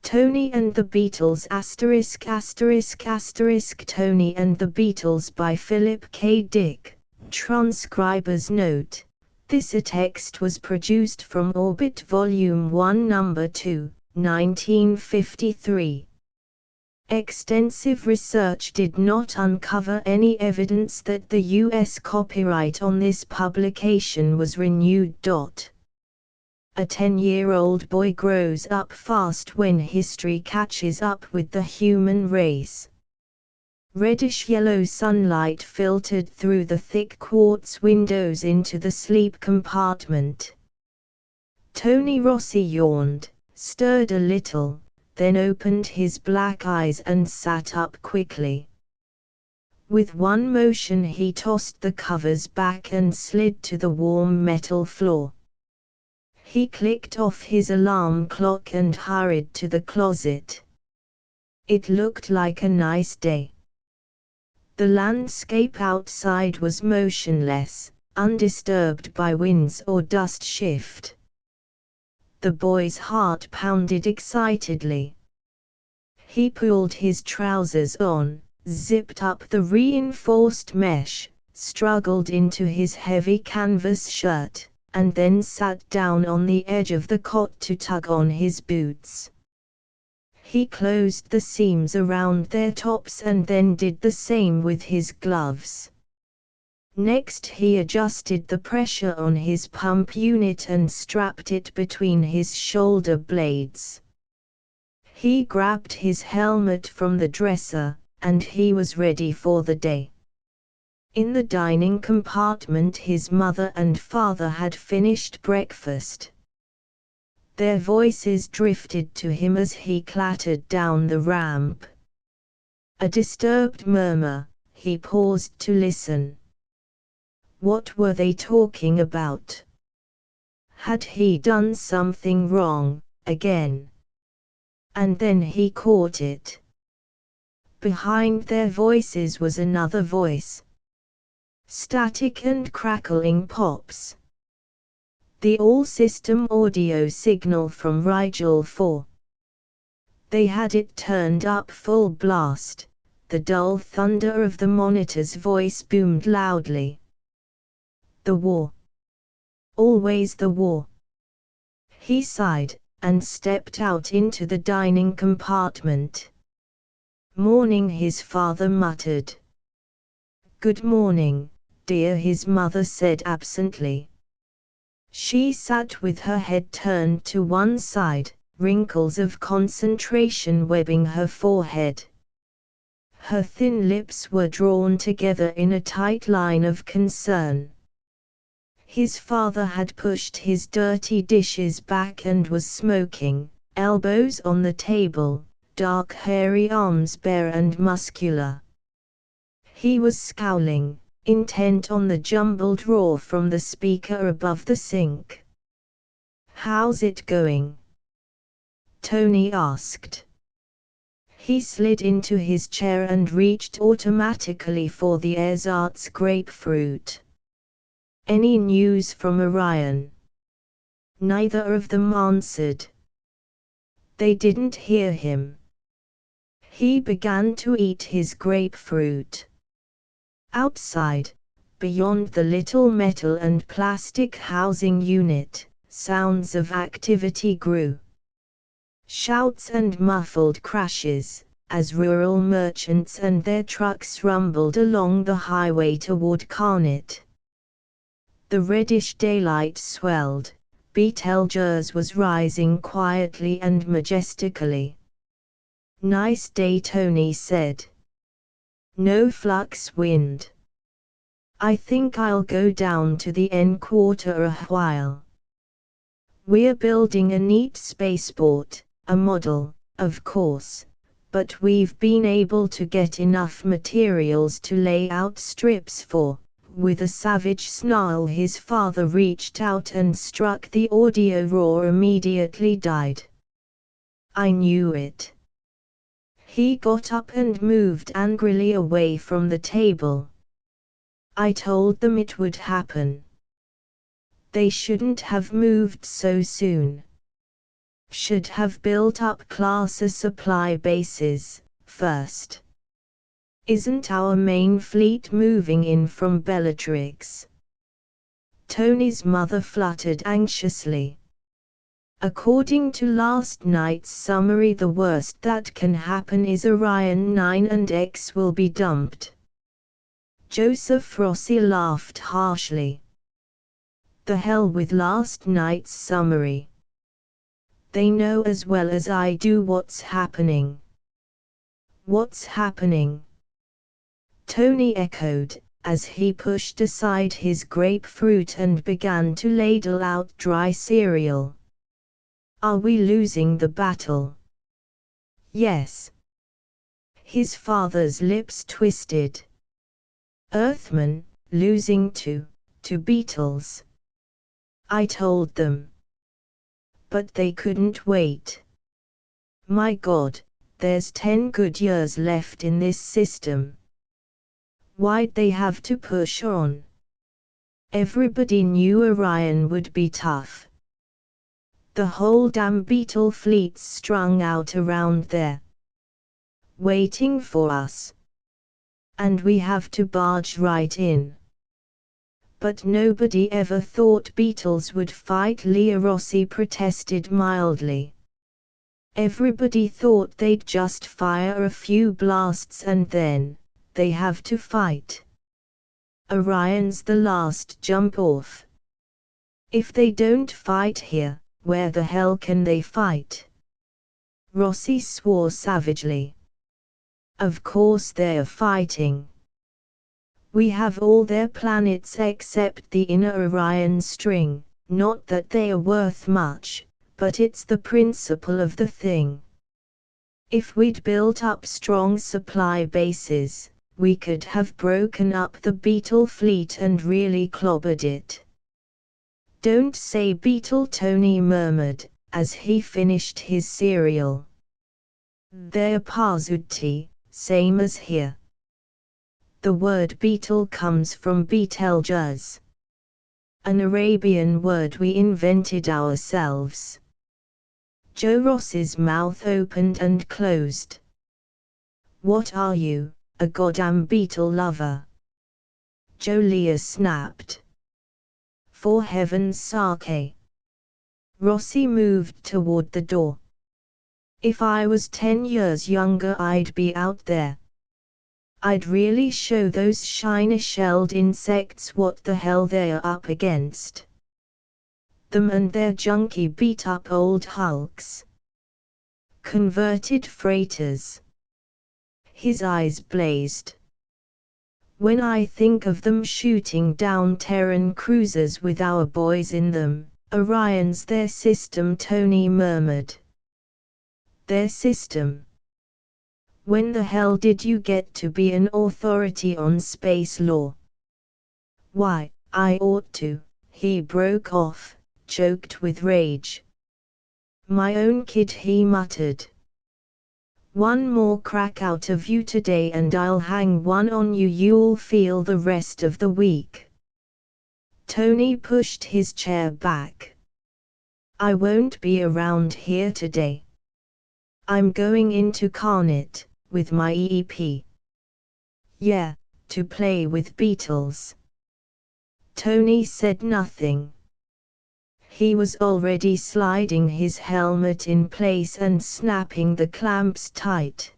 Tony and the Beatles ***** Tony and the Beatles by Philip K. Dick. Transcriber's note. This text was produced from Orbit Volume 1 No. 2, 1953. Extensive research did not uncover any evidence that the U.S. copyright on this publication was renewed. A 10-year-old boy grows up fast when history catches up with the human race. Reddish-yellow sunlight filtered through the thick quartz windows into the sleep compartment. Tony Rossi yawned, stirred a little, then opened his black eyes and sat up quickly. With one motion he tossed the covers back and slid to the warm metal floor. He clicked off his alarm clock and hurried to the closet. It looked like a nice day. The landscape outside was motionless, undisturbed by winds or dust shift. The boy's heart pounded excitedly. He pulled his trousers on, zipped up the reinforced mesh, struggled into his heavy canvas shirt, and then sat down on the edge of the cot to tug on his boots. He closed the seams around their tops and then did the same with his gloves. Next he adjusted the pressure on his pump unit and strapped it between his shoulder blades. He grabbed his helmet from the dresser, and he was ready for the day. In the dining compartment his mother and father had finished breakfast. Their voices drifted to him as he clattered down the ramp. A disturbed murmur, he paused to listen. What were they talking about? Had he done something wrong, again? And then he caught it. Behind their voices was another voice. Static and crackling pops. The all-system audio signal from Rigel 4. They had it turned up full blast. The dull thunder of the monitor's voice boomed loudly. The war. Always the war. He sighed, and stepped out into the dining compartment. Morning, his father muttered. Good morning, dear, his mother said absently. She sat with her head turned to one side, wrinkles of concentration webbing her forehead. Her thin lips were drawn together in a tight line of concern. His father had pushed his dirty dishes back and was smoking, elbows on the table, dark hairy arms bare and muscular. He was scowling, intent on the jumbled roar from the speaker above the sink. How's it going? Tony asked. He slid into his chair and reached automatically for the ersatz grapefruit. Any news from Orion? Neither of them answered. They didn't hear him. He began to eat his grapefruit. Outside, beyond the little metal and plastic housing unit, sounds of activity grew. Shouts and muffled crashes, as rural merchants and their trucks rumbled along the highway toward Carnet. The reddish daylight swelled. Betelgeuse was rising quietly and majestically. Nice day, Tony said. No flux wind. I think I'll go down to the N-quarter a while. We're building a neat spaceport, a model, of course, but we've been able to get enough materials to lay out strips for. With a savage snarl his father reached out and struck. The audio roar immediately died. I knew it. He got up and moved angrily away from the table. I told them it would happen. They shouldn't have moved so soon. should have built up class supply bases first. Isn't our main fleet moving in from Bellatrix? Tony's mother fluttered anxiously. According to last night's summary, the worst that can happen is Orion 9 and X will be dumped. Joseph Rossi laughed harshly. The hell with last night's summary. They know as well as I do what's happening. What's happening? Tony echoed, as he pushed aside his grapefruit and began to ladle out dry cereal. Are we losing the battle? Yes. His father's lips twisted. Earthmen, losing to Beetles. I told them. But they couldn't wait. My God, there's 10 good years left in this system. Why'd they have to push on? Everybody knew Orion would be tough. The whole damn Beetle fleet's strung out around there, waiting for us. And we have to barge right in. But nobody ever thought Beetles would fight. Leah Rossi protested mildly. Everybody thought they'd just fire a few blasts and then they have to fight. Orion's the last jump off. If they don't fight here, where the hell can they fight? Rossi swore savagely. Of course they're fighting. We have all their planets except the inner Orion string, not that they are worth much, but it's the principle of the thing. If we'd built up strong supply bases, we could have broken up the Beetle fleet and really clobbered it. Don't say Beetle, Tony murmured, as he finished his cereal. They're Pazuti, same as here. The word beetle comes from Betelgeuse, an Arabian word we invented ourselves. Joe Ross's mouth opened and closed. What are you, a goddamn beetle lover? Jolia snapped. For heaven's sake. Rossi moved toward the door. If I was 10 years younger, I'd be out there. I'd really show those shiny-shelled insects what the hell they're up against. Them and their junky beat-up old hulks. Converted freighters. His eyes blazed. When I think of them shooting down Terran cruisers with our boys in them, Orion's their system, Tony murmured. Their system? When the hell did you get to be an authority on space law? Why, I ought to, he broke off, choked with rage. My own kid, he muttered. One more crack out of you today and I'll hang one on you, you'll feel the rest of the week. Tony pushed his chair back. I won't be around here today. I'm going into Carnet with my EEP. Yeah, to play with Beetles. Tony said nothing. He was already sliding his helmet in place and snapping the clamps tight.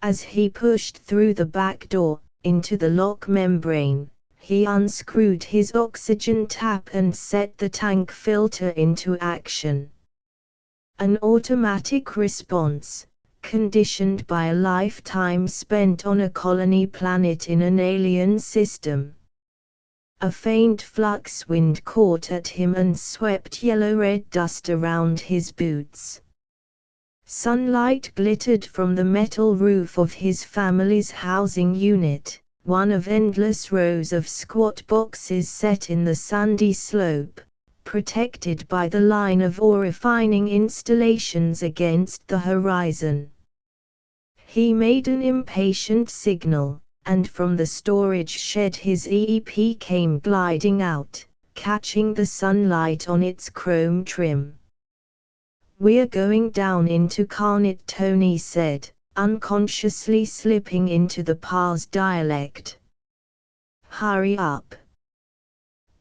As he pushed through the back door, into the lock membrane, he unscrewed his oxygen tap and set the tank filter into action. An automatic response, conditioned by a lifetime spent on a colony planet in an alien system. A faint flux wind caught at him and swept yellow-red dust around his boots. Sunlight glittered from the metal roof of his family's housing unit, one of endless rows of squat boxes set in the sandy slope, protected by the line of ore refining installations against the horizon. He made an impatient signal, and from the storage shed his EEP came gliding out, catching the sunlight on its chrome trim. "We're going down into Carnet," Tony said, unconsciously slipping into the Pars dialect. "Hurry up."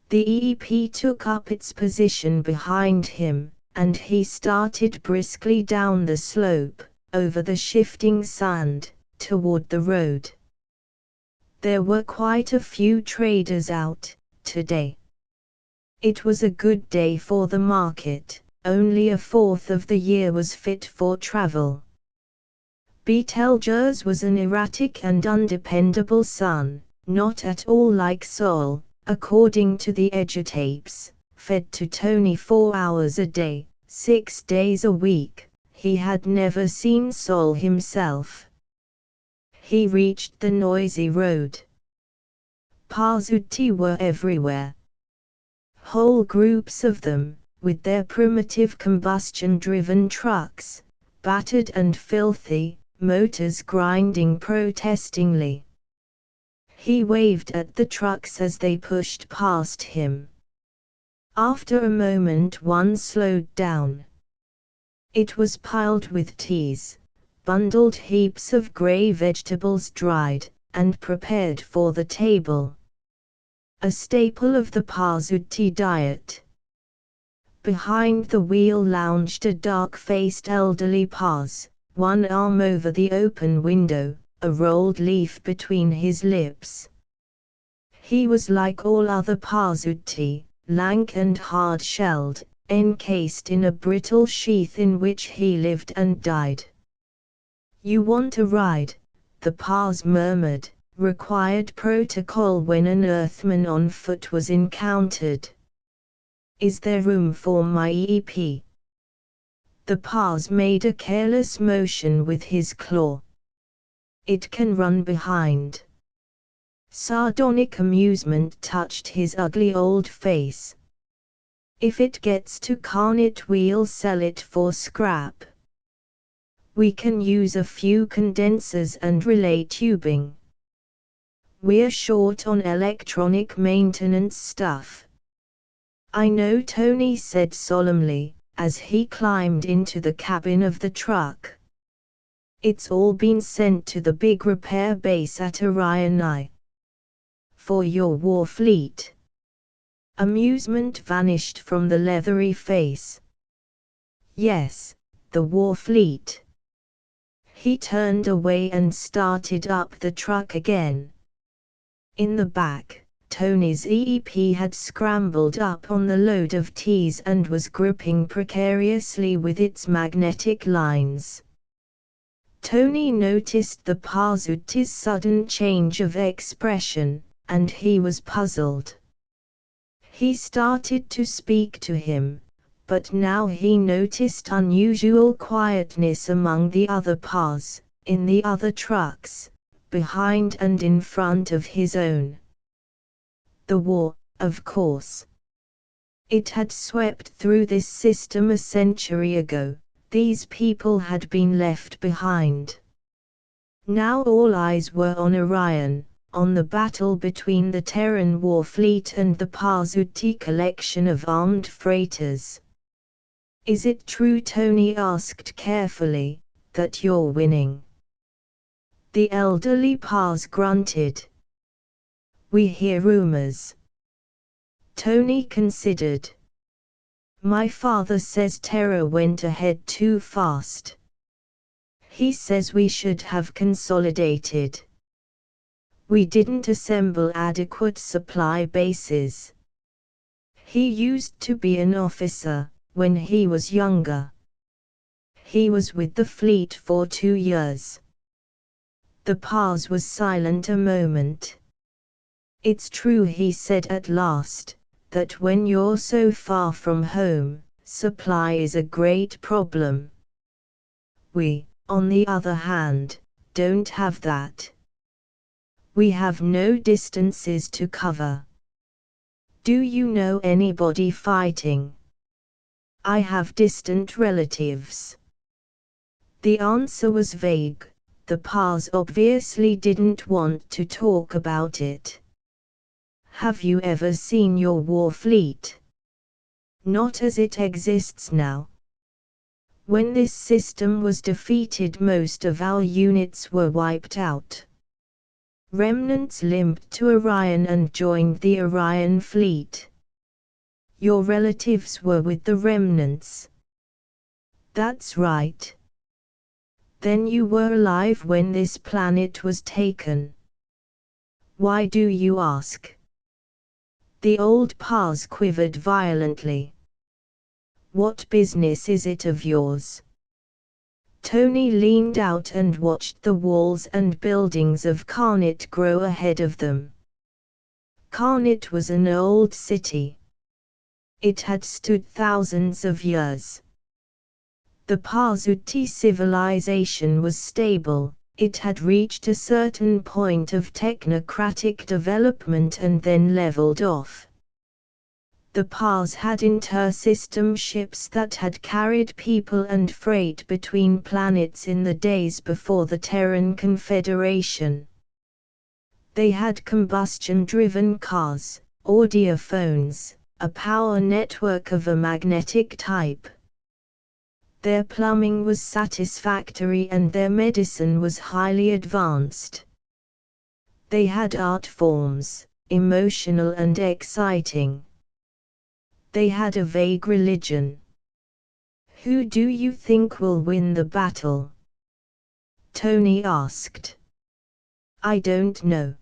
The EEP took up its position behind him, and he started briskly down the slope, over the shifting sand, toward the road. There were quite a few traders out today. It was a good day for the market. Only a fourth of the year was fit for travel. Betelgeuse was an erratic and undependable sun, not at all like Sol, according to the edutapes, fed to Tony 4 hours a day, 6 days a week. He had never seen Sol himself. He reached the noisy road. Parzuti were everywhere. Whole groups of them, with their primitive combustion-driven trucks, battered and filthy, motors grinding protestingly. He waved at the trucks as they pushed past him. After a moment one slowed down. It was piled with teas, bundled heaps of grey vegetables dried, and prepared for the table. A staple of the Parzuti diet. Behind the wheel lounged a dark-faced elderly Pars, one arm over the open window, a rolled leaf between his lips. He was like all other Parzuti, lank and hard-shelled, encased in a brittle sheath in which he lived and died. "You want a ride?" the Pars murmured, required protocol when an Earthman on foot was encountered. "Is there room for my EEP?" The Pars made a careless motion with his claw. "It can run behind." Sardonic amusement touched his ugly old face. "If it gets to Carnet we'll sell it for scrap. We can use a few condensers and relay tubing. We're short on electronic maintenance stuff." "I know," Tony said solemnly, as he climbed into the cabin of the truck. "It's all been sent to the big repair base at Orion. For your war fleet." Amusement vanished from the leathery face. "Yes, the war fleet." He turned away and started up the truck again. In the back, Tony's EEP had scrambled up on the load of teas and was gripping precariously with its magnetic lines. Tony noticed the Parzuti's sudden change of expression, and he was puzzled. He started to speak to him, but now he noticed unusual quietness among the other Pars, in the other trucks, behind and in front of his own. The war, of course. It had swept through this system a century ago. These people had been left behind. Now all eyes were on Orion, on the battle between the Terran war fleet and the Parzuti collection of armed freighters. "Is it true," Tony asked carefully, "that you're winning?" The elderly Pars grunted. "We hear rumors." Tony considered. "My father says Terra went ahead too fast. He says we should have consolidated. We didn't assemble adequate supply bases." He used to be an officer, when he was younger. He was with the fleet for 2 years. The Pars was silent a moment. "It's true," he said at last, "that when you're so far from home, supply is a great problem. We, on the other hand, don't have that. We have no distances to cover." "Do you know anybody fighting?" "I have distant relatives." The answer was vague. The Pars obviously didn't want to talk about it. "Have you ever seen your war fleet?" "Not as it exists now." When this system was defeated, most of our units were wiped out. Remnants limped to Orion and joined the Orion fleet. Your relatives were with the remnants. That's right. Then you were alive when this planet was taken. Why do you ask? The old Pars quivered violently. What business is it of yours? Tony leaned out and watched the walls and buildings of Carnot grow ahead of them. Carnot was an old city. It had stood thousands of years. The Parzuti civilization was stable. It had reached a certain point of technocratic development and then leveled off. The Pars had inter-system ships that had carried people and freight between planets in the days before the Terran Confederation. They had combustion-driven cars, audiophones, a power network of a magnetic type. Their plumbing was satisfactory and their medicine was highly advanced. They had art forms, emotional and exciting. They had a vague religion. Who do you think will win the battle? Tony asked. I don't know.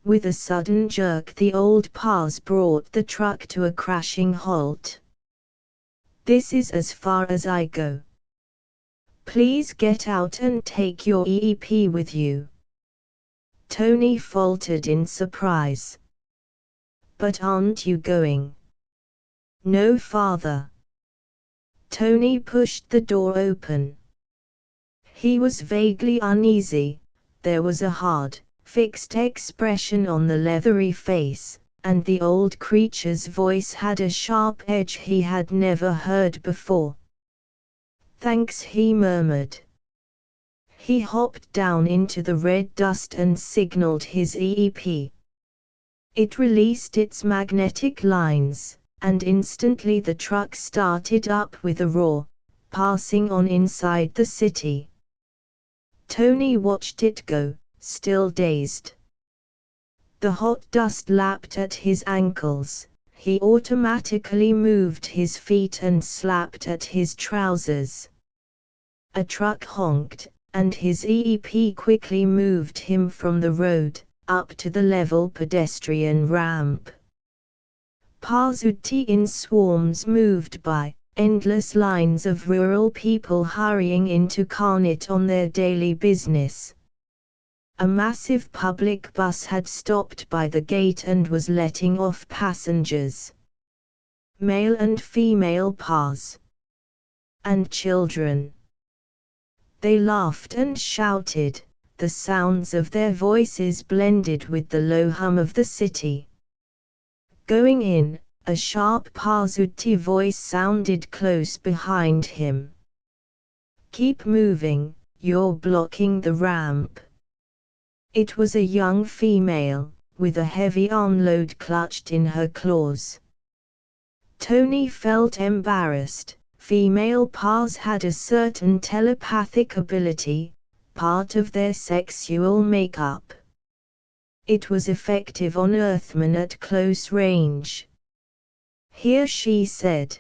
With a sudden jerk, the old Pars brought the truck to a crashing halt. This is as far as I go. Please get out and take your EEP with you. Tony faltered in surprise. But aren't you going? No, father. Tony pushed the door open. He was vaguely uneasy. There was a hard, fixed expression on the leathery face, and the old creature's voice had a sharp edge he had never heard before. Thanks, he murmured. He hopped down into the red dust and signaled his EEP. It released its magnetic lines, and instantly the truck started up with a roar, passing on inside the city. Tony watched it go, still dazed. The hot dust lapped at his ankles. He automatically moved his feet and slapped at his trousers. A truck honked, and his EEP quickly moved him from the road, up to the level pedestrian ramp. Parzuti in swarms moved by, endless lines of rural people hurrying into Carnot on their daily business. A massive public bus had stopped by the gate and was letting off passengers. Male and female Pars. And children. They laughed and shouted, the sounds of their voices blended with the low hum of the city. Going in, a sharp Parzuti voice sounded close behind him. Keep moving, you're blocking the ramp. It was a young female, with a heavy armload clutched in her claws. Tony felt embarrassed. Female Pars had a certain telepathic ability, part of their sexual makeup. It was effective on Earthmen at close range. Here, she said.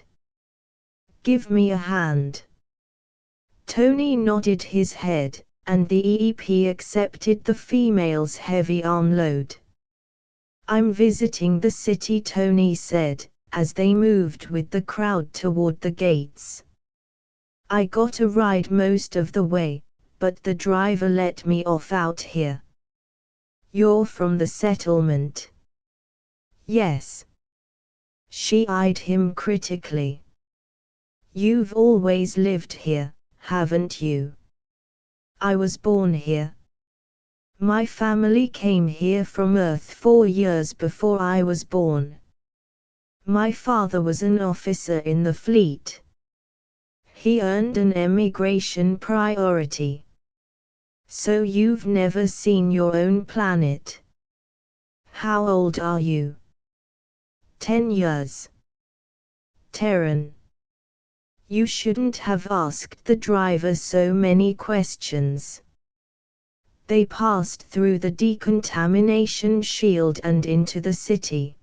Give me a hand. Tony nodded his head, and the EEP accepted the female's heavy armload. I'm visiting the city, Tony said, as they moved with the crowd toward the gates. I got a ride most of the way, but the driver let me off out here. You're from the settlement? Yes. She eyed him critically. You've always lived here, haven't you? I was born here. My family came here from Earth 4 years before I was born. My father was an officer in the fleet. He earned an emigration priority. So you've never seen your own planet. How old are you? 10 years. Terran. You shouldn't have asked the driver so many questions. They passed through the decontamination shield and into the city.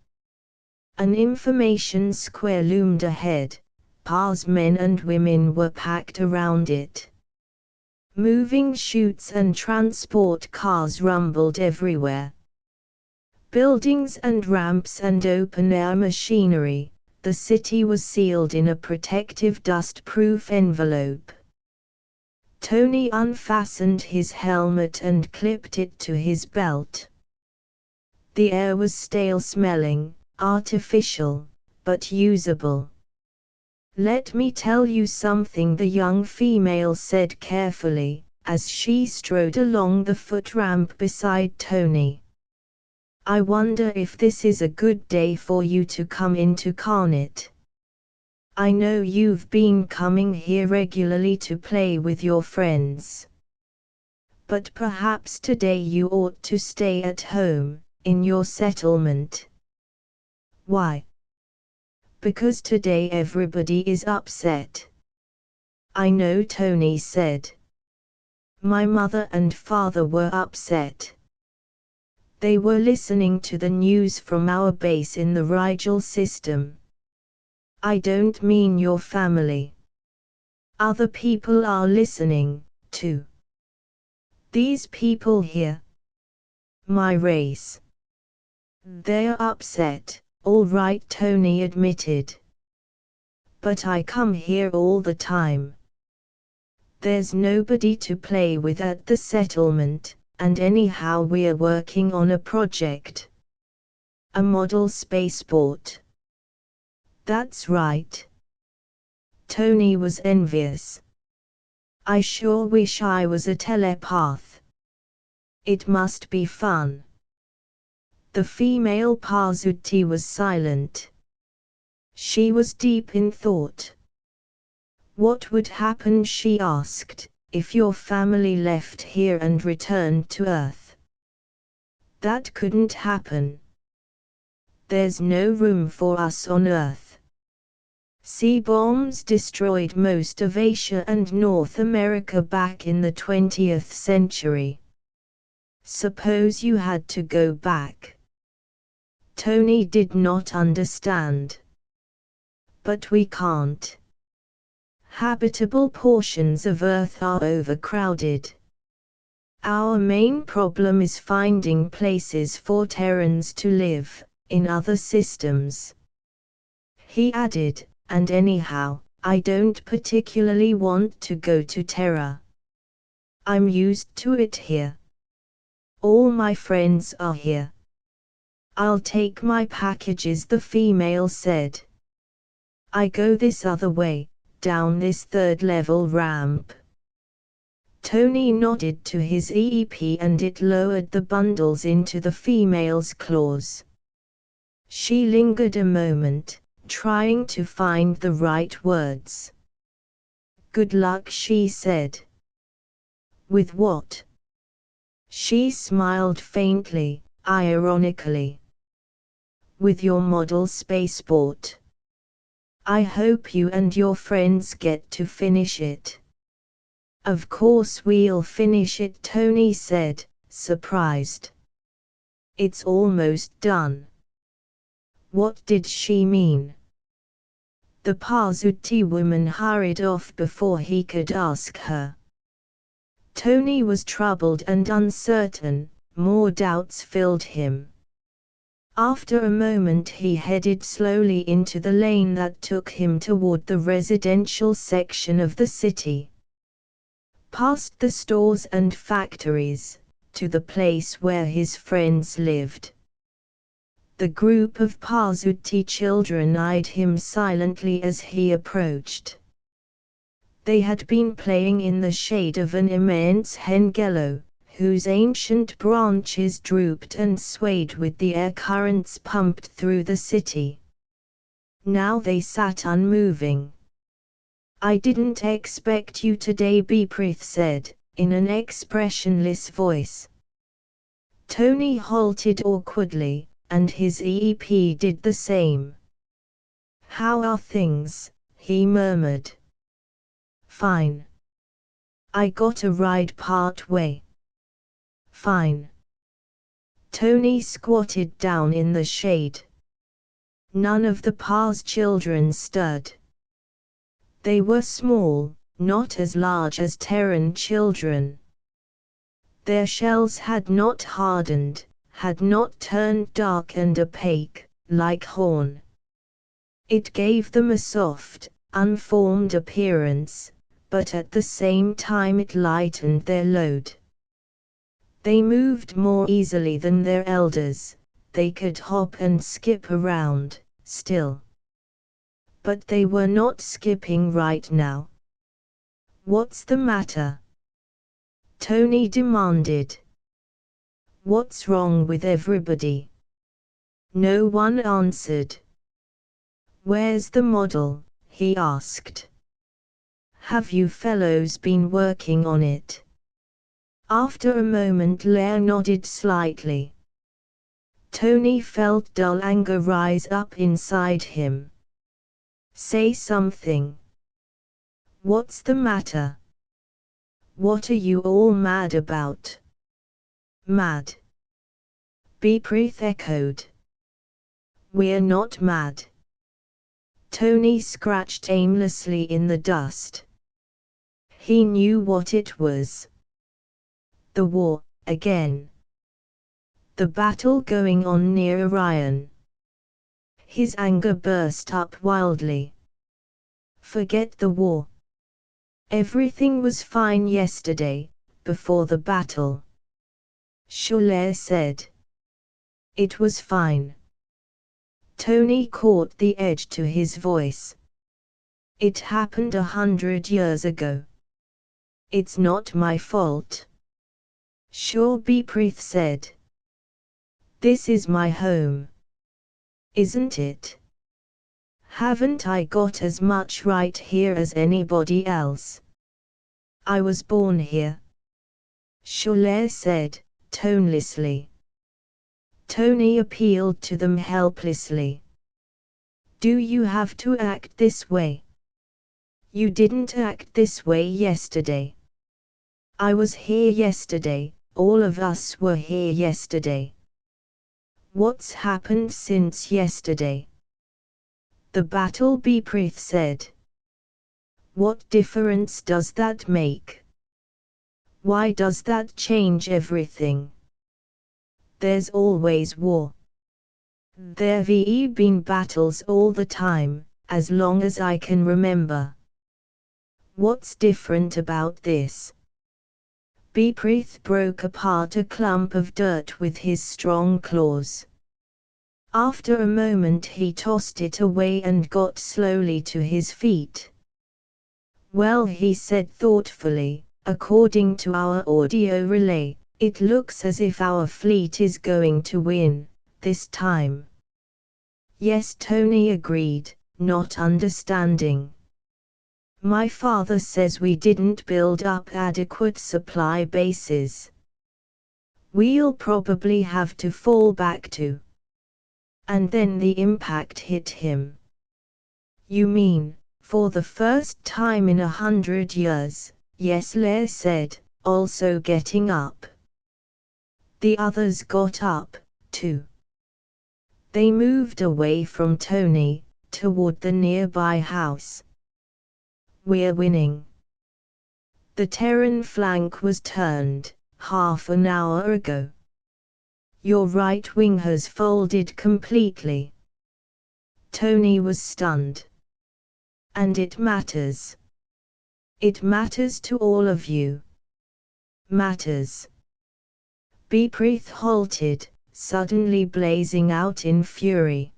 An information square loomed ahead. Pa's men and women were packed around it. Moving chutes and transport cars rumbled everywhere. Buildings and ramps and open-air machinery, the city was sealed in a protective dust-proof envelope. Tony unfastened his helmet and clipped it to his belt. The air was stale-smelling, artificial, but usable. "Let me tell you something," the young female said carefully, as she strode along the foot ramp beside Tony. "I wonder if this is a good day for you to come into Carnet. I know you've been coming here regularly to play with your friends. But perhaps today you ought to stay at home, in your settlement." "Why?" "Because today everybody is upset." "I know," Tony said. "My mother and father were upset. They were listening to the news from our base in the Rigel system. I don't mean your family. Other people are listening, too. These people here. My race. They're upset." "All right," Tony admitted. "But I come here all the time. There's nobody to play with at the settlement, and anyhow we're working on a project. A model spaceport." "That's right." Tony was envious. "I sure wish I was a telepath. It must be fun." The female Pazuti was silent. She was deep in thought. "What would happen," she asked, "if your family left here and returned to Earth?" "That couldn't happen. There's no room for us on Earth. Sea bombs destroyed most of Asia and North America back in the 20th century. Suppose you had to go back." Tony did not understand. "But we can't. Habitable portions of Earth are overcrowded. Our main problem is finding places for Terrans to live, in other systems." He added, "And anyhow, I don't particularly want to go to Terra. I'm used to it here. All my friends are here." "I'll take my packages," the female said. "I go this other way, down this third-level ramp." Tony nodded to his EEP and it lowered the bundles into the female's claws. She lingered a moment, trying to find the right words. "Good luck," she said. "With what?" She smiled faintly, ironically. "With your model spaceport. I hope you and your friends get to finish it." "Of course we'll finish it," Tony said, surprised. "It's almost done." What did she mean? The Pazuti woman hurried off before he could ask her. Tony was troubled and uncertain, more doubts filled him. After a moment he headed slowly into the lane that took him toward the residential section of the city. Past the stores and factories, to the place where his friends lived. The group of Pazuti children eyed him silently as he approached. They had been playing in the shade of an immense hengelo, whose ancient branches drooped and swayed with the air currents pumped through the city. Now they sat unmoving. "I didn't expect you today," Beeprith said, in an expressionless voice. Tony halted awkwardly, and his EEP did the same. "How are things?" he murmured. Fine. I got a ride part way. Fine. Tony squatted down in the shade. None of the Pa's children stirred. They were small, not as large as Terran children. Their shells had not hardened, had not turned dark and opaque, like horn. It gave them a soft, unformed appearance, but at the same time it lightened their load. They moved more easily than their elders, they could hop and skip around, still. But they were not skipping right now. What's the matter? Tony demanded. What's wrong with everybody? No one answered. Where's the model? He asked. Have you fellows been working on it? After a moment Blair nodded slightly. Tony felt dull anger rise up inside him. Say something. What's the matter? What are you all mad about? Mad? Beeprith echoed. We're not mad. Tony scratched aimlessly in the dust. He knew what it was. The war, again. The battle going on near Orion. His anger burst up wildly. Forget the war. Everything was fine yesterday, before the battle. Schuller said. It was fine. Tony caught the edge to his voice. It happened 100 years ago. It's not my fault. Sure, Beeprith said. This is my home. Isn't it? Haven't I got as much right here as anybody else? I was born here. Schuller said, tonelessly. Tony appealed to them helplessly. Do you have to act this way? You didn't act this way yesterday. I was here yesterday, all of us were here yesterday. What's happened since yesterday? The battle, Beeprith said. What difference does that make? Why does that change everything? There's always war. There've been battles all the time, as long as I can remember. What's different about this? Beeprith broke apart a clump of dirt with his strong claws. After a moment he tossed it away and got slowly to his feet. Well, he said thoughtfully, according to our audio relay, it looks as if our fleet is going to win, this time. Yes, Tony agreed, not understanding. My father says we didn't build up adequate supply bases. We'll probably have to fall back to. And then the impact hit him. You mean, for the first time in 100 years, yes, Blair said, also getting up. The others got up, too. They moved away from Tony, toward the nearby house. We're winning. The Terran flank was turned, half an hour ago. Your right wing has folded completely. Tony was stunned. And it matters. It matters to all of you. Matters. Beeprith halted, suddenly blazing out in fury.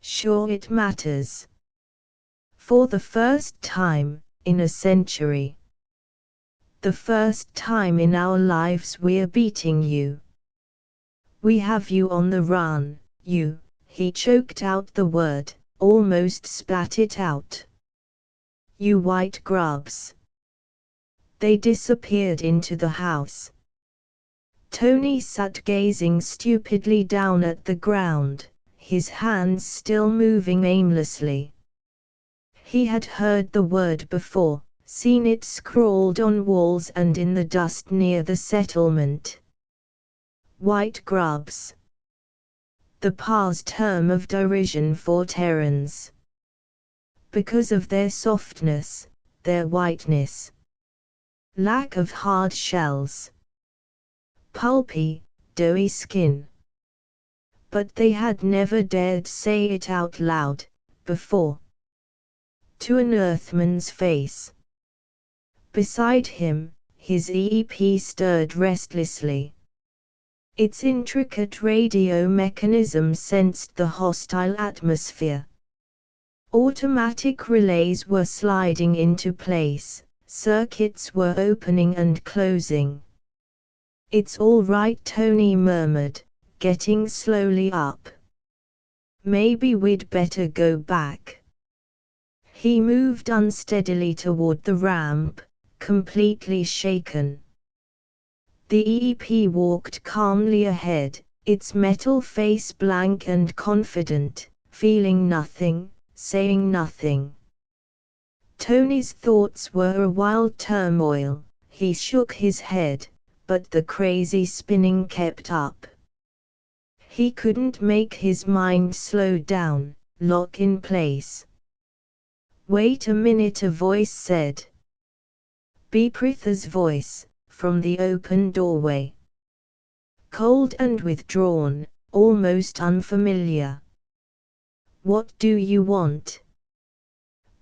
Sure, it matters. For the first time, in a century. The first time in our lives we're beating you. We have you on the run, you, he choked out the word, almost spat it out. You white grubs. They disappeared into the house. Tony sat gazing stupidly down at the ground, his hands still moving aimlessly. He had heard the word before, Seen it scrawled on walls and in the dust near the settlement. White grubs. The past term of derision for Terrans. Because of their softness, their whiteness. Lack of hard shells. Pulpy, doughy skin. But they had never dared say it out loud, before. To an Earthman's face. Beside him, his EEP stirred restlessly. Its intricate radio mechanism sensed the hostile atmosphere. Automatic relays were sliding into place, circuits were opening and closing. "It's all right," Tony murmured, getting slowly up. "Maybe we'd better go back." He moved unsteadily toward the ramp, completely shaken. The EEP walked calmly ahead, its metal face blank and confident, feeling nothing, saying nothing. Tony's thoughts were a wild turmoil. He shook his head, but the crazy spinning kept up. He couldn't make his mind slow down, lock in place. "Wait a minute," a voice said. Beepritha's voice, from the open doorway. Cold and withdrawn, almost unfamiliar. "What do you want?"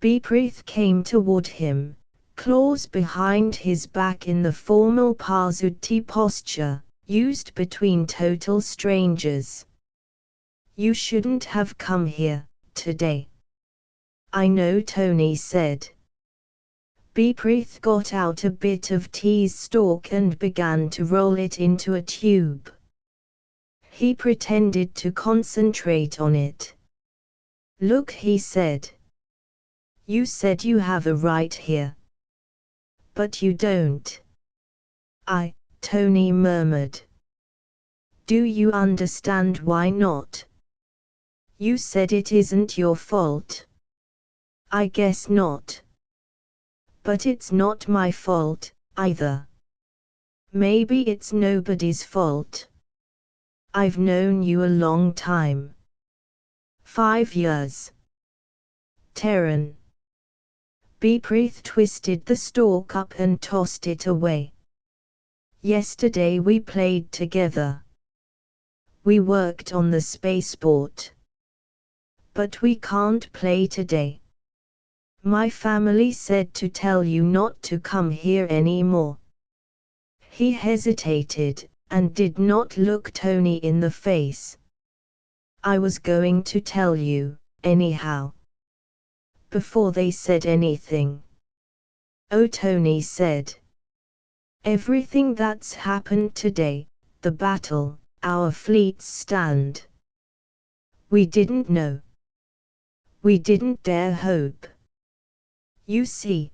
Beeprith came toward him, claws behind his back in the formal Pazuti posture, used between total strangers. "You shouldn't have come here, today." "I know," Tony said. Beeprith got out a bit of tease stalk and began to roll it into a tube. He pretended to concentrate on it. "Look," he said. "You said you have a right here. But you don't." Tony murmured. "Do you understand why not? You said it isn't your fault." "I guess not. But it's not my fault, either. Maybe it's nobody's fault. I've known you a long time. 5 years. Terran." Beeprith twisted the stalk up and tossed it away. "Yesterday we played together. We worked on the spaceport. But we can't play today. My family said to tell you not to come here anymore." He hesitated, and did not look Tony in the face. "I was going to tell you, anyhow." Before they said anything. "Oh," Tony said. "Everything that's happened today, the battle, our fleet's stand. We didn't know. We didn't dare hope. You see.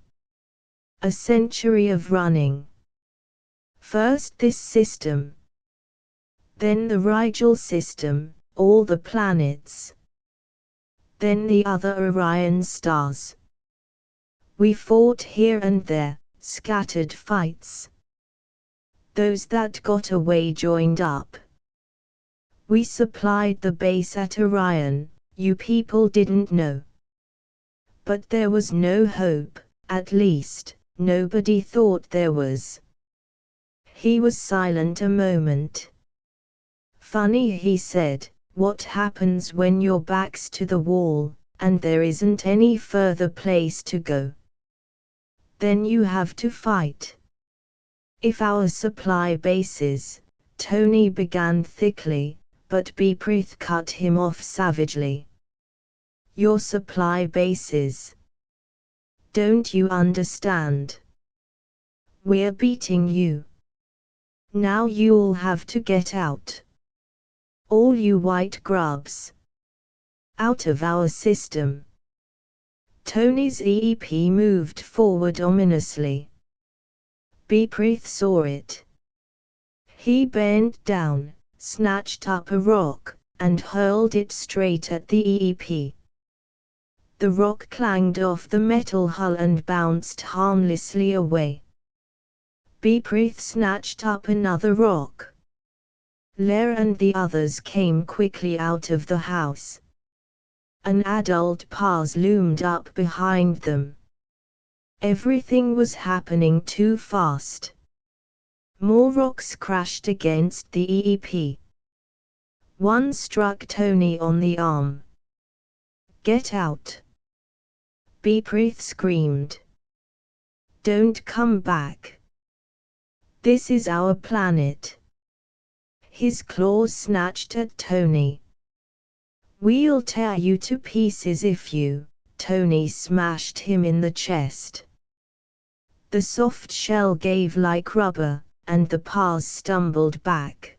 A century of running. First this system. Then the Rigel system, all the planets. Then the other Orion stars. We fought here and there, scattered fights. Those that got away joined up. We supplied the base at Orion, you people didn't know. But there was no hope, at least, nobody thought there was." He was silent a moment. "Funny," he said, "what happens when your back's to the wall, and there isn't any further place to go? Then you have to fight. If our supply bases," Tony began thickly, but Beeprith cut him off savagely. "Your supply bases. Don't you understand? We're beating you. Now you'll have to get out. All you white grubs. Out of our system." Tony's EEP moved forward ominously. Beeprith saw it. He bent down, snatched up a rock, and hurled it straight at the EEP. The rock clanged off the metal hull and bounced harmlessly away. Beeprith snatched up another rock. Lair and the others came quickly out of the house. An adult Paz loomed up behind them. Everything was happening too fast. More rocks crashed against the EEP. One struck Tony on the arm. "Get out!" Beeprith screamed. "Don't come back. This is our planet." His claws snatched at Tony. "We'll tear you to pieces if you..." Tony smashed him in the chest. The soft shell gave like rubber, and the Paz stumbled back.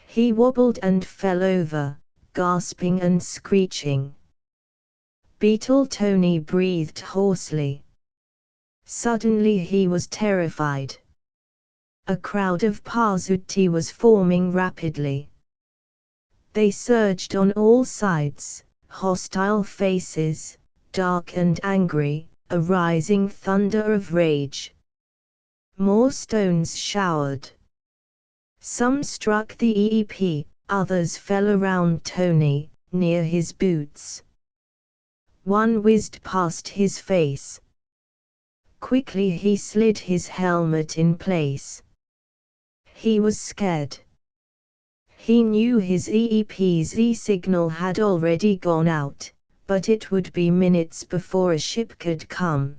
He wobbled and fell over, gasping and screeching. Beetle Tony breathed hoarsely. Suddenly he was terrified. A crowd of Pazuti was forming rapidly. They surged on all sides, hostile faces, dark and angry, a rising thunder of rage. More stones showered. Some struck the EEP, others fell around Tony, near his boots. One whizzed past his face. Quickly he slid his helmet in place. He was scared. He knew his EEP's E-signal had already gone out, but it would be minutes before a ship could come.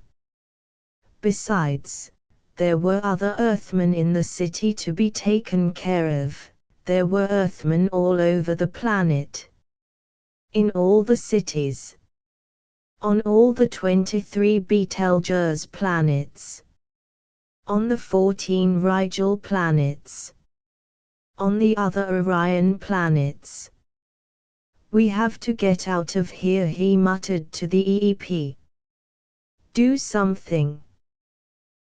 Besides, there were other Earthmen in the city to be taken care of. There were Earthmen all over the planet. In all the cities. On all the 23 Betelgeuse planets. On the 14 Rigel planets. On the other Orion planets. "We have to get out of here," he muttered to the EEP. "Do something."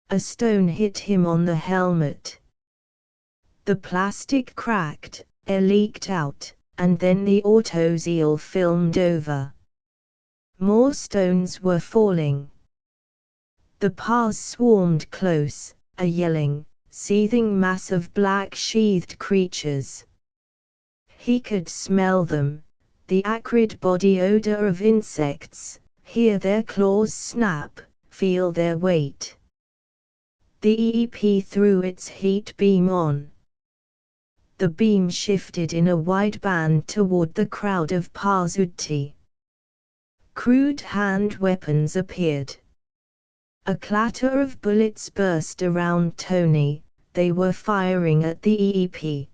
A stone hit him on the helmet. The plastic cracked, air leaked out, and then the autoseel filmed over. More stones were falling. The Paz swarmed close, a yelling, seething mass of black sheathed creatures. He could smell them, the acrid body odor of insects, hear their claws snap, feel their weight. The EEP threw its heat beam on. The beam shifted in a wide band toward the crowd of Pazuti. Crude hand weapons appeared. A clatter of bullets burst around Tony. They were firing at the EEP.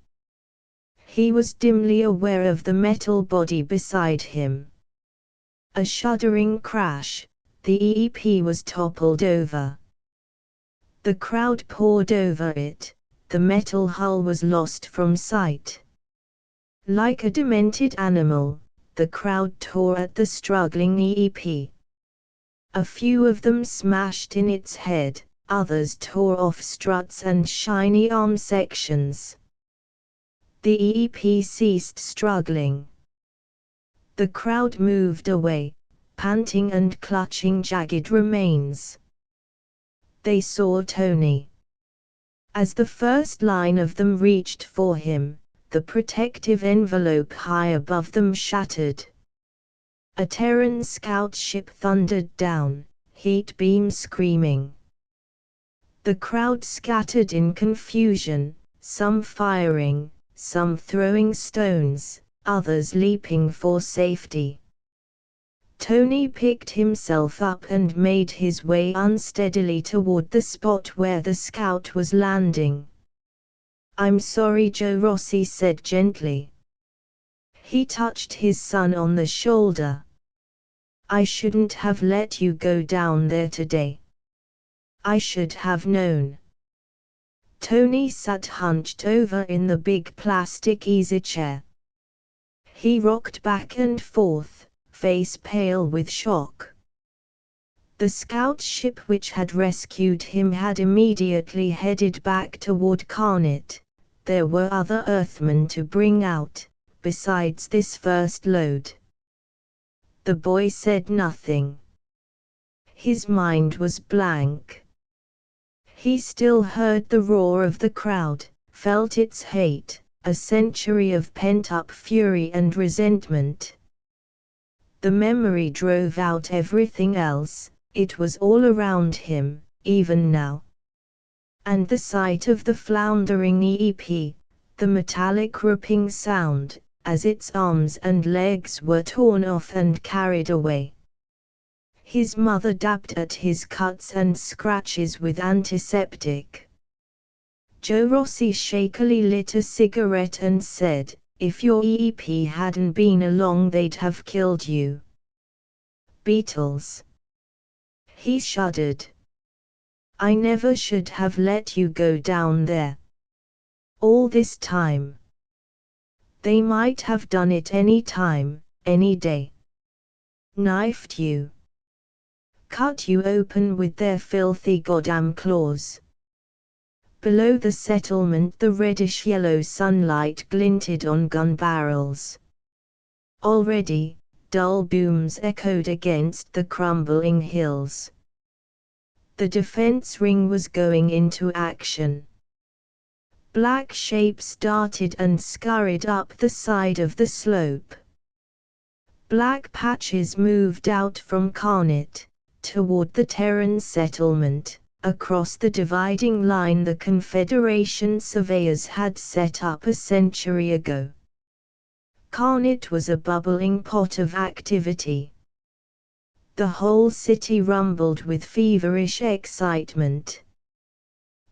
He was dimly aware of the metal body beside him. A shuddering crash, the EEP was toppled over. The crowd poured over it, the metal hull was lost from sight. Like a demented animal, the crowd tore at the struggling EEP. A few of them smashed in its head, others tore off struts and shiny arm sections. The EEP ceased struggling. The crowd moved away, panting and clutching jagged remains. They saw Tony. As the first line of them reached for him, the protective envelope high above them shattered. A Terran scout ship thundered down, heat beam screaming. The crowd scattered in confusion, some firing, some throwing stones, others leaping for safety. Tony picked himself up and made his way unsteadily toward the spot where the scout was landing. "I'm sorry," Joe Rossi said gently. He touched his son on the shoulder. "I shouldn't have let you go down there today. I should have known." Tony sat hunched over in the big plastic easy chair. He rocked back and forth, face pale with shock. The scout ship which had rescued him had immediately headed back toward Carnet. There were other Earthmen to bring out, besides this first load. The boy said nothing. His mind was blank. He still heard the roar of the crowd, felt its hate, a century of pent-up fury and resentment. The memory drove out everything else, it was all around him, even now. And the sight of the floundering EEP, the metallic ripping sound, as its arms and legs were torn off and carried away. His mother dabbed at his cuts and scratches with antiseptic. Joe Rossi shakily lit a cigarette and said, "If your EEP hadn't been along they'd have killed you." Beetles. He shuddered. "I never should have let you go down there. All this time. They might have done it any time, any day. Knifed you. Cut you open with their filthy goddamn claws." Below the settlement the reddish-yellow sunlight glinted on gun barrels. Already, dull booms echoed against the crumbling hills. The defense ring was going into action. Black shapes darted and scurried up the side of the slope. Black patches moved out from Carnet, toward the Terran settlement, across the dividing line the Confederation surveyors had set up a century ago. Carnet was a bubbling pot of activity. The whole city rumbled with feverish excitement.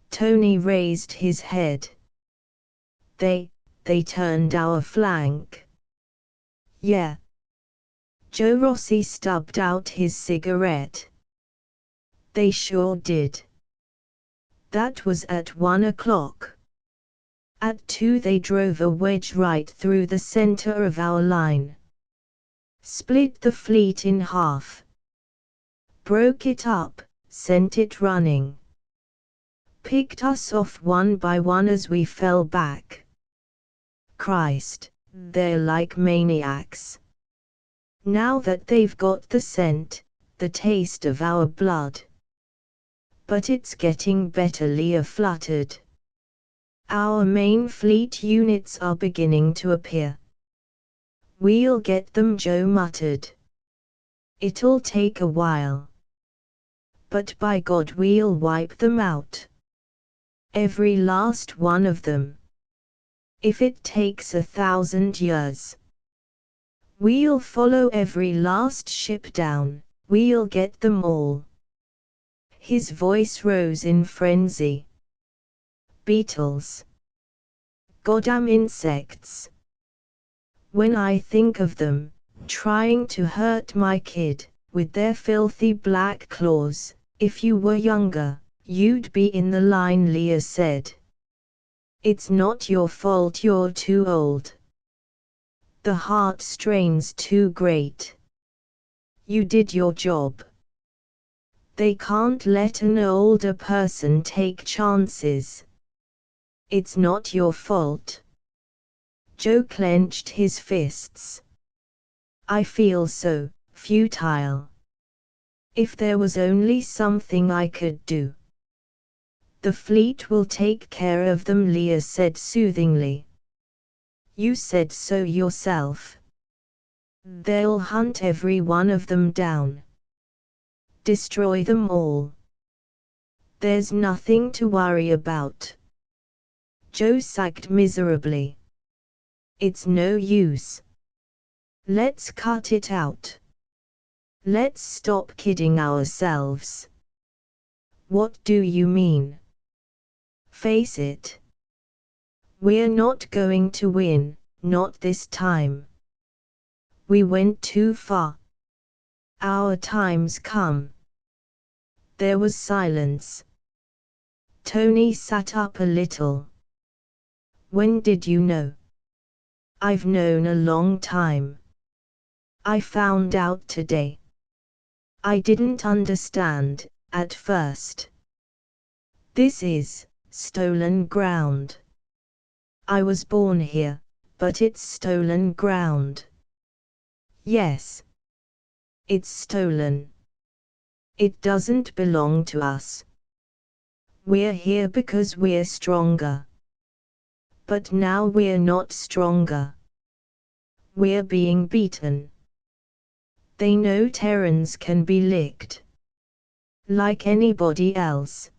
Tony raised his head. They turned our flank." "Yeah." Joe Rossi stubbed out his cigarette. "They sure did. That was at 1 o'clock. At 2 they drove a wedge right through the center of our line. Split the fleet in half. Broke it up, sent it running. Picked us off one by one as we fell back. Christ, they're like maniacs. Now that they've got the scent, the taste of our blood. But it's getting better." Leah fluttered. "Our main fleet units are beginning to appear." "We'll get them," Joe muttered. "It'll take a while. But by God we'll wipe them out. Every last one of them. If it takes 1,000 years. We'll follow every last ship down, we'll get them all." His voice rose in frenzy. "Beetles. Goddamn insects. When I think of them, trying to hurt my kid, with their filthy black claws, if you were younger, you'd be in the line," Leah said. "It's not your fault you're too old. The heart strain's too great. You did your job. They can't let an older person take chances. It's not your fault." Joe clenched his fists. "I feel so futile. If there was only something I could do." "The fleet will take care of them," Leah said soothingly. "You said so yourself. They'll hunt every one of them down. Destroy them all. There's nothing to worry about." Joe sagged miserably. "It's no use. Let's cut it out. Let's stop kidding ourselves." "What do you mean?" "Face it. We're not going to win, not this time. We went too far. Our time's come." There was silence. Tony sat up a little. "When did you know?" "I've known a long time. I found out today. I didn't understand, at first. This is stolen ground. I was born here, but it's stolen ground." "Yes. It's stolen. It doesn't belong to us. We're here because we're stronger. But now we're not stronger. We're being beaten. They know Terrans can be licked. Like anybody else.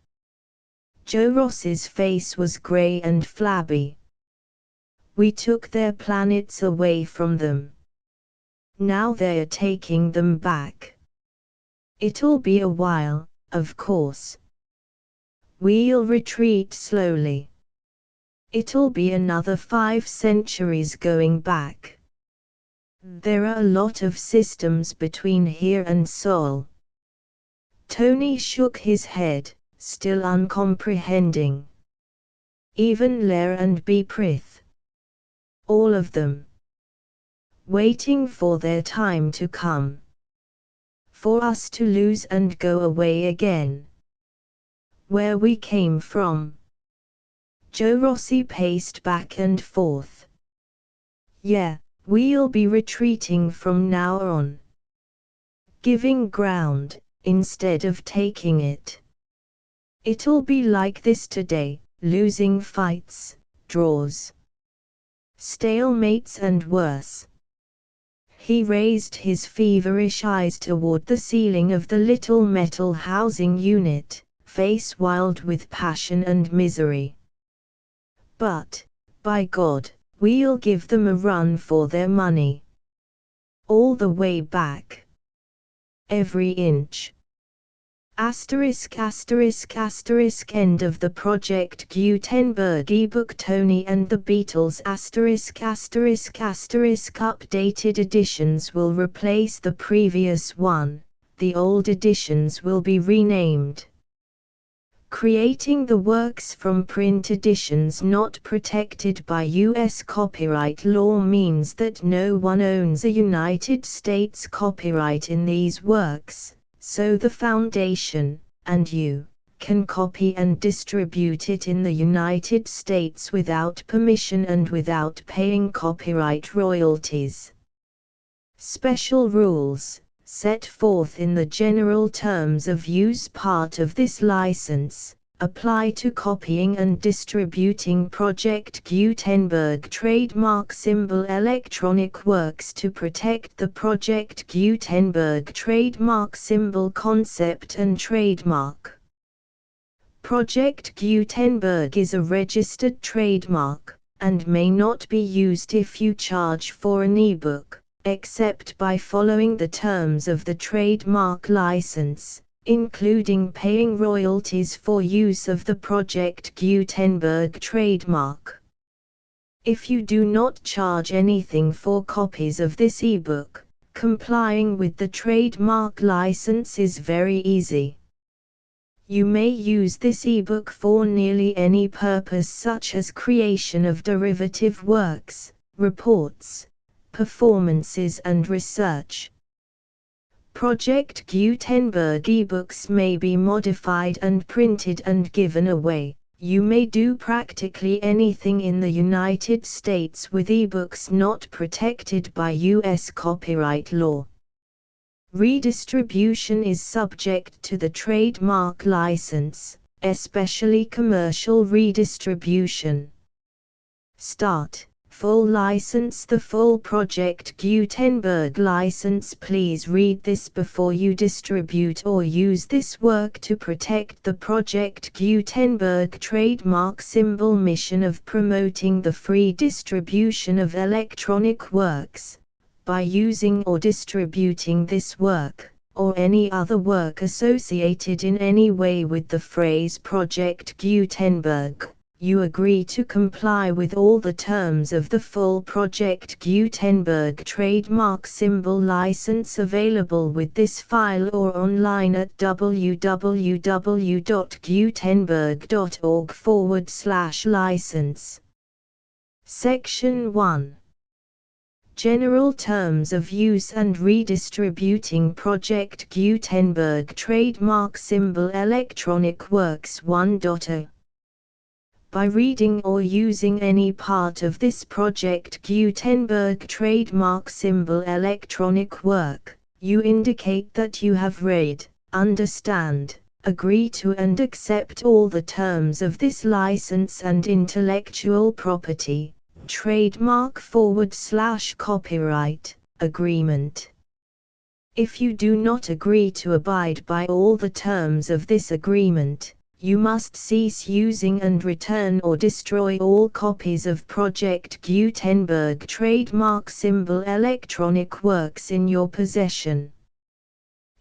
Joe Ross's face was grey and flabby. We took their planets away from them. Now they're taking them back. It'll be a while, of course. We'll retreat slowly. It'll be another 5 centuries going back. There are a lot of systems between here and Sol. Tony shook his head, still uncomprehending. Even Lair and Beprith. All of them. Waiting for their time to come. For us to lose and go away again. Where we came from. Joe Rossi paced back and forth. Yeah, we'll be retreating from now on. Giving ground, instead of taking it. It'll be like this today, losing fights, draws. Stalemates and worse. He raised his feverish eyes toward the ceiling of the little metal housing unit, face wild with passion and misery. But, by God, we'll give them a run for their money. All the way back. Every inch. Asterisk asterisk asterisk end of the Project Gutenberg ebook. Tony and the Beetles asterisk asterisk asterisk updated editions will replace the previous one, the old editions will be renamed. Creating the works from print editions not protected by U.S. copyright law means that no one owns a United States copyright in these works. So the Foundation, and you, can copy and distribute it in the United States without permission and without paying copyright royalties. Special rules, set forth in the general terms of use part of this license, apply to copying and distributing Project Gutenberg trademark symbol electronic works to protect the Project Gutenberg trademark symbol concept and trademark. Project Gutenberg is a registered trademark, and may not be used if you charge for an ebook, except by following the terms of the trademark license, including paying royalties for use of the Project Gutenberg trademark. If you do not charge anything for copies of this ebook, complying with the trademark license is very easy. You may use this ebook for nearly any purpose such as creation of derivative works, reports, performances and research. Project Gutenberg ebooks may be modified and printed and given away. You may do practically anything in the United States with ebooks not protected by U.S. copyright law. Redistribution is subject to the trademark license, especially commercial redistribution. Start. Full license. The full Project Gutenberg license. Please read this before you distribute or use this work to protect the Project Gutenberg trademark symbol mission of promoting the free distribution of electronic works, by using or distributing this work, or any other work associated in any way with the phrase Project Gutenberg. You agree to comply with all the terms of the full Project Gutenberg trademark symbol license available with this file or online at www.gutenberg.org/license. Section 1. General Terms of Use and Redistributing Project Gutenberg Trademark Symbol Electronic Works 1.0. By reading or using any part of this Project Gutenberg trademark symbol electronic work, You indicate that you have read, understand, agree to and accept all the terms of this license and intellectual property, trademark/copyright, agreement. If you do not agree to abide by all the terms of this agreement, you must cease using and return or destroy all copies of Project Gutenberg trademark symbol electronic works in your possession.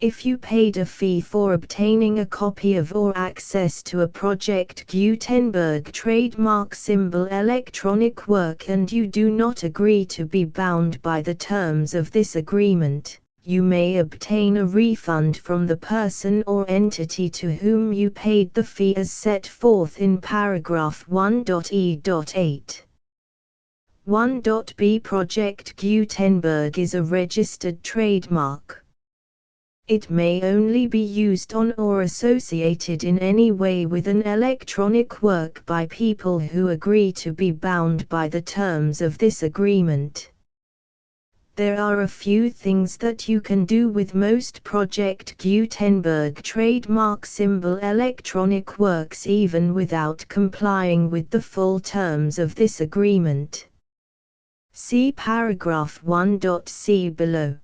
If you paid a fee for obtaining a copy of or access to a Project Gutenberg trademark symbol electronic work and you do not agree to be bound by the terms of this agreement, you may obtain a refund from the person or entity to whom you paid the fee as set forth in paragraph 1.e.8. 1.b Project Gutenberg is a registered trademark. It may only be used on or associated in any way with an electronic work by people who agree to be bound by the terms of this agreement. There are a few things that you can do with most Project Gutenberg trademark symbol electronic works even without complying with the full terms of this agreement. See paragraph 1.c below.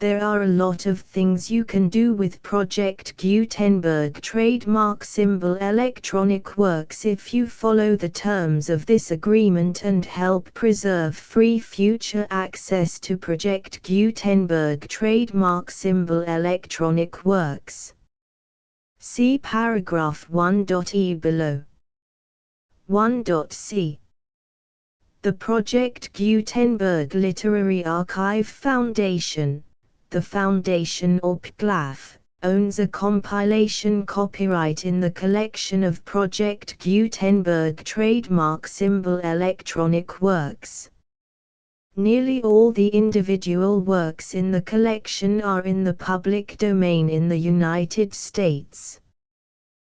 There are a lot of things you can do with Project Gutenberg trademark symbol electronic works if you follow the terms of this agreement and help preserve free future access to Project Gutenberg trademark symbol electronic works. See paragraph 1.e below. 1.c. The Project Gutenberg Literary Archive Foundation, the Foundation or PGLAF, owns a compilation copyright in the collection of Project Gutenberg trademark symbol electronic works. Nearly all the individual works in the collection are in the public domain in the United States.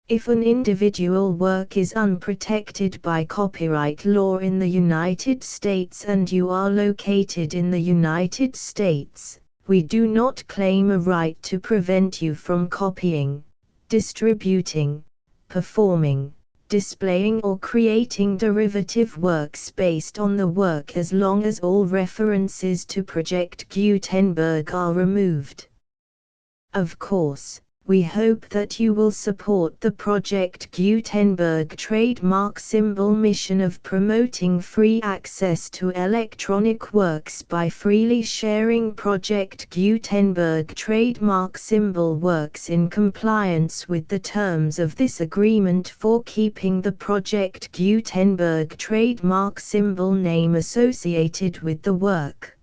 If an individual work is unprotected by copyright law in the United States and you are located in the United States, we do not claim a right to prevent you from copying, distributing, performing, displaying or creating derivative works based on the work as long as all references to Project Gutenberg are removed. Of course, we hope that you will support the Project Gutenberg trademark symbol mission of promoting free access to electronic works by freely sharing Project Gutenberg trademark symbol works in compliance with the terms of this agreement for keeping the Project Gutenberg trademark symbol name associated with the work.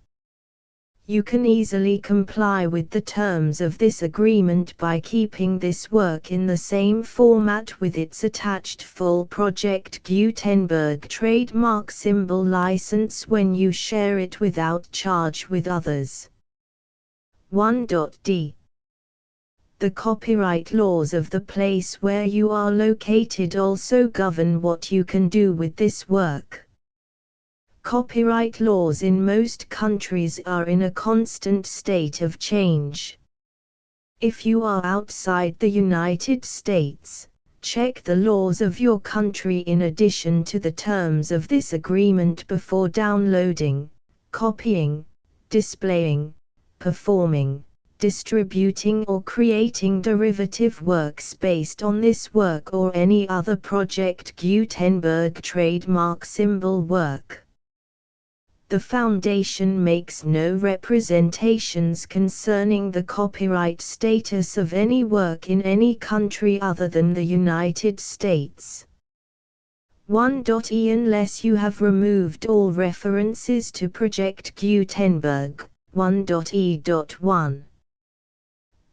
You can easily comply with the terms of this agreement by keeping this work in the same format with its attached full Project Gutenberg trademark symbol license when you share it without charge with others. 1.d. The copyright laws of the place where you are located also govern what you can do with this work. Copyright laws in most countries are in a constant state of change. If you are outside the United States, check the laws of your country in addition to the terms of this agreement before downloading, copying, displaying, performing, distributing or creating derivative works based on this work or any other Project Gutenberg trademark symbol work. The Foundation makes no representations concerning the copyright status of any work in any country other than the United States. 1.e Unless you have removed all references to Project Gutenberg. 1.e.1.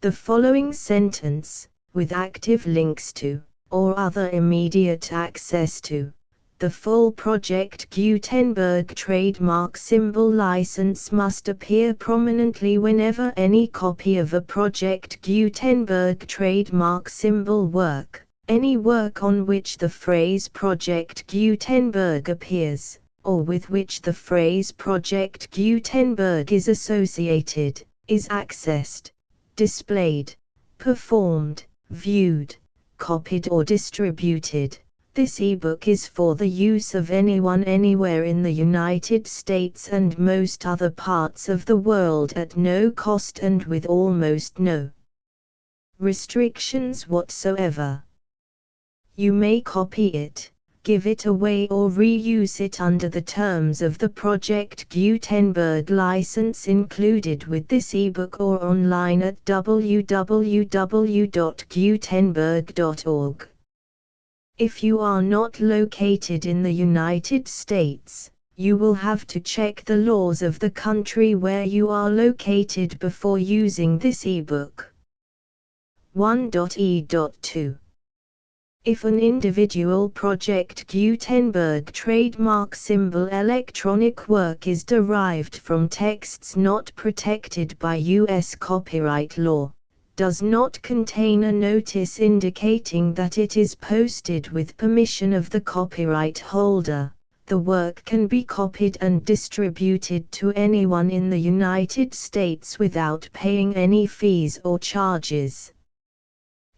The following sentence, with active links to, or other immediate access to, the full Project Gutenberg trademark symbol license must appear prominently whenever any copy of a Project Gutenberg trademark symbol work, any work on which the phrase Project Gutenberg appears, or with which the phrase Project Gutenberg is associated, is accessed, displayed, performed, viewed, copied or distributed. This ebook is for the use of anyone anywhere in the United States and most other parts of the world at no cost and with almost no restrictions whatsoever. You may copy it, give it away or reuse it under the terms of the Project Gutenberg license included with this ebook or online at www.gutenberg.org. If you are not located in the United States, you will have to check the laws of the country where you are located before using this ebook. 1.e.2 If an individual Project Gutenberg trademark symbol electronic work is derived from texts not protected by U.S. copyright law, does not contain a notice indicating that it is posted with permission of the copyright holder, the work can be copied and distributed to anyone in the United States without paying any fees or charges.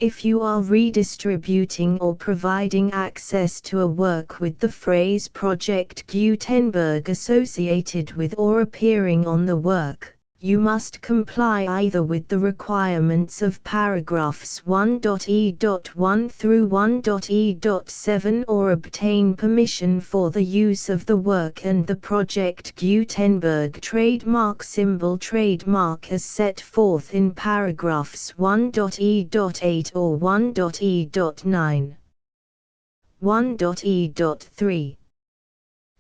If you are redistributing or providing access to a work with the phrase Project Gutenberg associated with or appearing on the work, you must comply either with the requirements of paragraphs 1.e.1 through 1.e.7 or obtain permission for the use of the work and the Project Gutenberg trademark symbol trademark as set forth in paragraphs 1.e.8 or 1.e.9. 1.e.3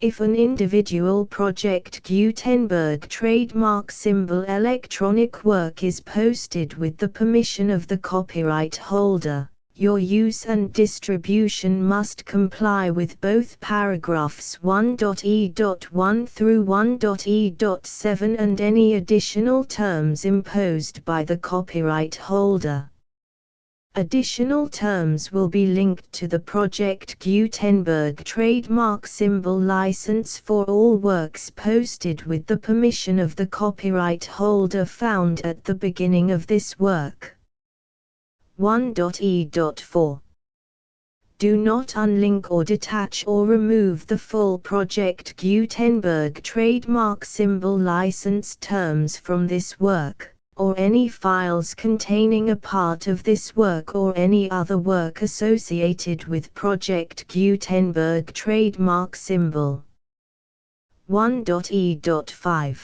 If an individual Project Gutenberg trademark symbol electronic work is posted with the permission of the copyright holder, your use and distribution must comply with both paragraphs 1.e.1 through 1.e.7 and any additional terms imposed by the copyright holder. Additional terms will be linked to the Project Gutenberg trademark symbol license for all works posted with the permission of the copyright holder found at the beginning of this work. 1.e.4 Do not unlink or detach or remove the full Project Gutenberg trademark symbol license terms from this work, or any files containing a part of this work or any other work associated with Project Gutenberg trademark symbol. 1.e.5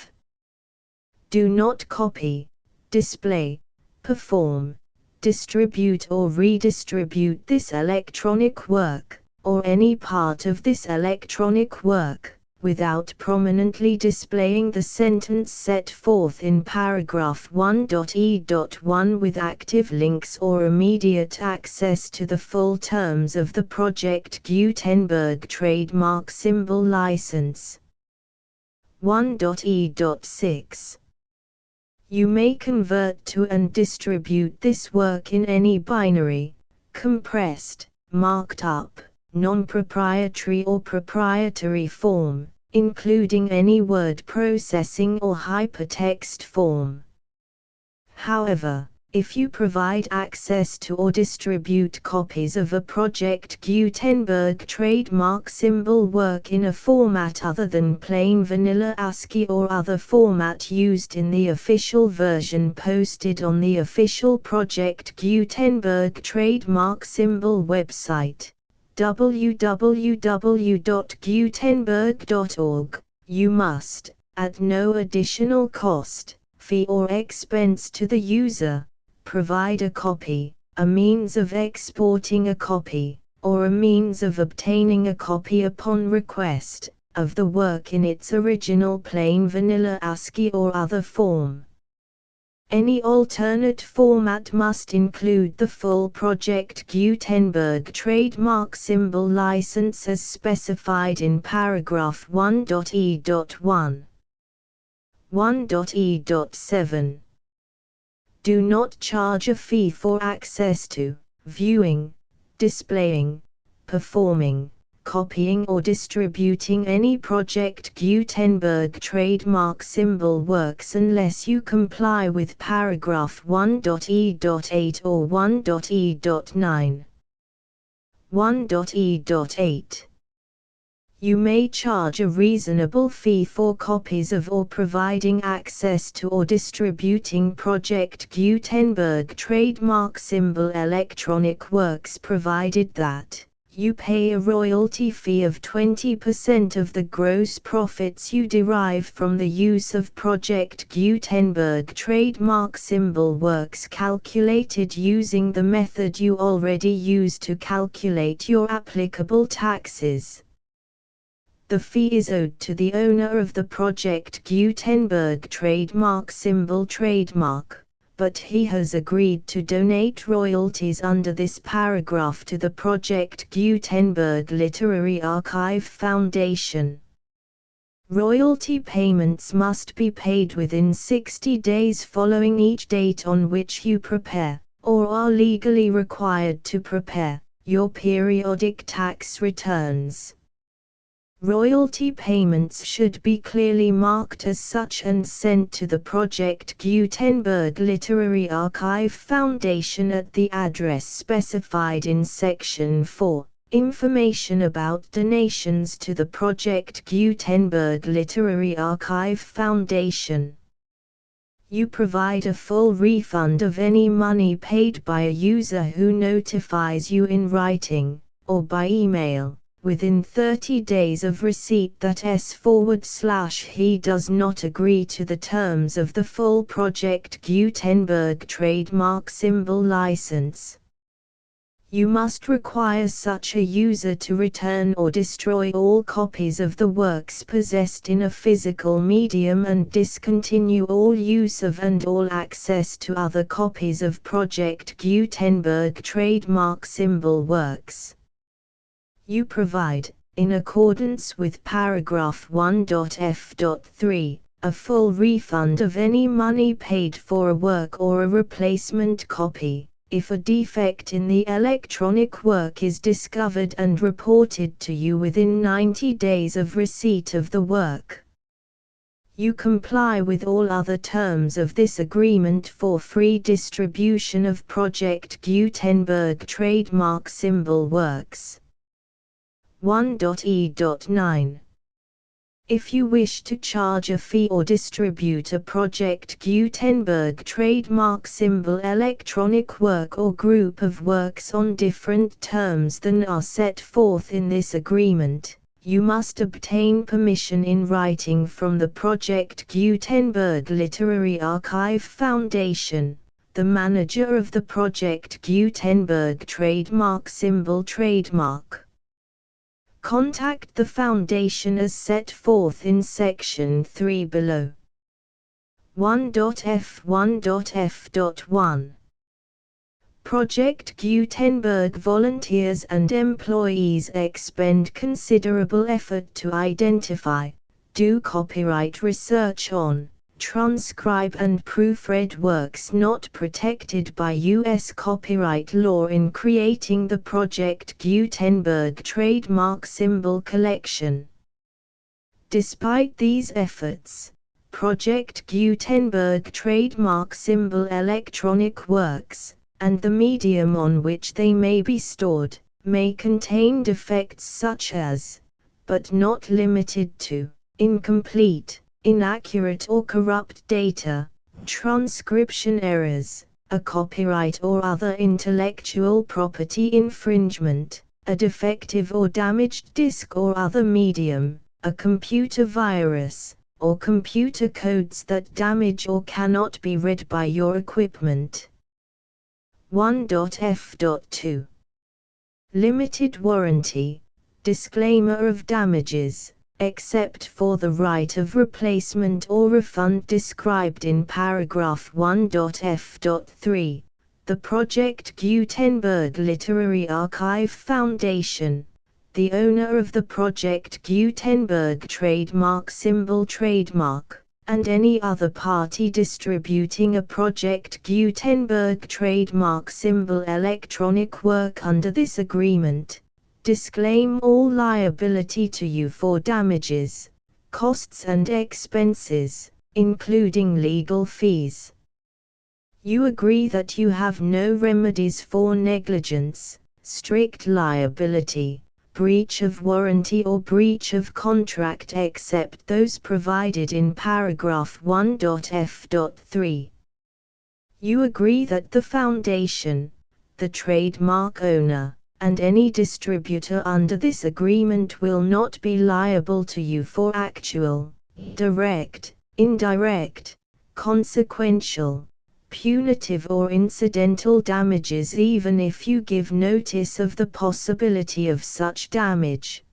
Do not copy, display, perform, distribute or redistribute this electronic work, or any part of this electronic work, without prominently displaying the sentence set forth in paragraph 1.e.1 with active links or immediate access to the full terms of the Project Gutenberg trademark symbol license. 1.e.6 You may convert to and distribute this work in any binary, compressed, marked up, non-proprietary or proprietary form, including any word processing or hypertext form. However, if you provide access to or distribute copies of a Project Gutenberg trademark symbol work in a format other than plain vanilla ASCII or other format used in the official version posted on the official Project Gutenberg trademark symbol website, www.gutenberg.org, you must, at no additional cost, fee or expense to the user, provide a copy, a means of exporting a copy, or a means of obtaining a copy upon request, of the work in its original plain vanilla ASCII or other form. Any alternate format must include the full Project Gutenberg trademark symbol license as specified in paragraph 1.e.1. 1.e.7 Do not charge a fee for access to, viewing, displaying, performing, copying or distributing any Project Gutenberg trademark symbol works unless you comply with paragraph 1.e.8 or 1.e.9. 1.e.8. You may charge a reasonable fee for copies of or providing access to or distributing Project Gutenberg trademark symbol electronic works provided that you pay a royalty fee of 20% of the gross profits you derive from the use of Project Gutenberg trademark symbol works calculated using the method you already use to calculate your applicable taxes. The fee is owed to the owner of the Project Gutenberg trademark symbol trademark, but he has agreed to donate royalties under this paragraph to the Project Gutenberg Literary Archive Foundation. Royalty payments must be paid within 60 days following each date on which you prepare, or are legally required to prepare, your periodic tax returns. Royalty payments should be clearly marked as such and sent to the Project Gutenberg Literary Archive Foundation at the address specified in Section 4, Information about donations to the Project Gutenberg Literary Archive Foundation. You provide a full refund of any money paid by a user who notifies you in writing, or by email, within 30 days of receipt that he does not agree to the terms of the full Project Gutenberg trademark symbol license. You must require such a user to return or destroy all copies of the works possessed in a physical medium and discontinue all use of and all access to other copies of Project Gutenberg trademark symbol works. You provide, in accordance with paragraph 1.f.3, a full refund of any money paid for a work or a replacement copy, if a defect in the electronic work is discovered and reported to you within 90 days of receipt of the work. You comply with all other terms of this agreement for free distribution of Project Gutenberg trademark symbol works. 1.e.9. If you wish to charge a fee or distribute a Project Gutenberg trademark symbol electronic work or group of works on different terms than are set forth in this agreement, you must obtain permission in writing from the Project Gutenberg Literary Archive Foundation, the manager of the Project Gutenberg trademark symbol trademark. Contact the Foundation as set forth in Section 3 below. 1.f1.f.1. Project Gutenberg volunteers and employees expend considerable effort to identify, do copyright research on, transcribe and proofread works not protected by U.S. copyright law in creating the Project Gutenberg trademark symbol collection. Despite these efforts, Project Gutenberg trademark symbol electronic works, and the medium on which they may be stored, may contain defects such as, but not limited to, incomplete, inaccurate or corrupt data, transcription errors, a copyright or other intellectual property infringement, a defective or damaged disk or other medium, a computer virus, or computer codes that damage or cannot be read by your equipment. 1.f.2. Limited warranty, disclaimer of damages, except for the right of replacement or refund described in paragraph 1.f.3, the Project Gutenberg Literary Archive Foundation, the owner of the Project Gutenberg trademark symbol trademark, and any other party distributing a Project Gutenberg trademark symbol electronic work under this agreement, disclaim all liability to you for damages, costs and expenses, including legal fees. You agree that you have no remedies for negligence, strict liability, breach of warranty or breach of contract except those provided in paragraph 1.f.3. You agree that the Foundation, the trademark owner, and any distributor under this agreement will not be liable to you for actual, direct, indirect, consequential, punitive or incidental damages even if you give notice of the possibility of such damage.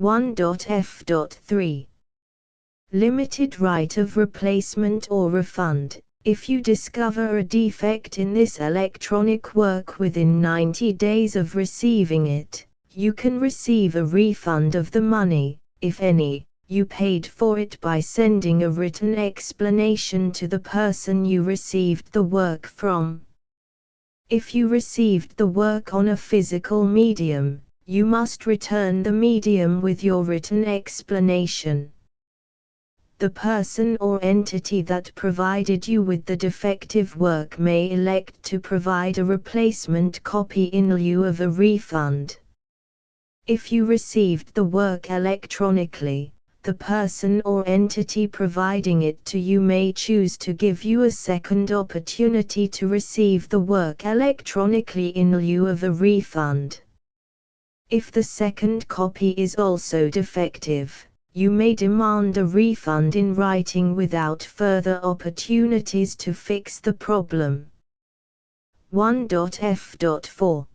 1.f.3. Limited right of replacement or refund. If you discover a defect in this electronic work within 90 days of receiving it, you can receive a refund of the money, if any, you paid for it by sending a written explanation to the person you received the work from. If you received the work on a physical medium, you must return the medium with your written explanation. The person or entity that provided you with the defective work may elect to provide a replacement copy in lieu of a refund. If you received the work electronically, the person or entity providing it to you may choose to give you a second opportunity to receive the work electronically in lieu of a refund. If the second copy is also defective, you may demand a refund in writing without further opportunities to fix the problem. 1.f.4.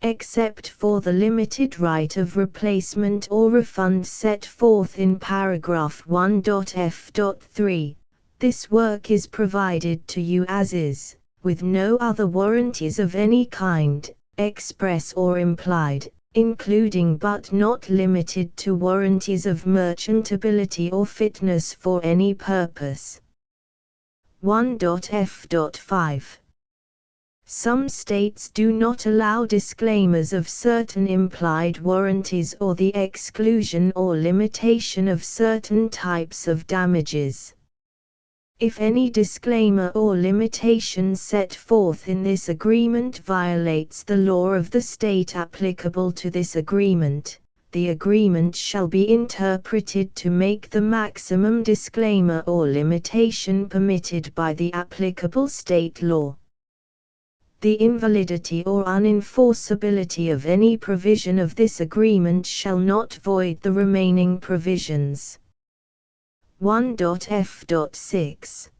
Except for the limited right of replacement or refund set forth in paragraph 1.f.3, this work is provided to you as is, with no other warranties of any kind, express or implied, including but not limited to warranties of merchantability or fitness for any purpose. 1.f.5. Some states do not allow disclaimers of certain implied warranties or the exclusion or limitation of certain types of damages. If any disclaimer or limitation set forth in this agreement violates the law of the state applicable to this agreement, the agreement shall be interpreted to make the maximum disclaimer or limitation permitted by the applicable state law. The invalidity or unenforceability of any provision of this agreement shall not void the remaining provisions. 1.f.6.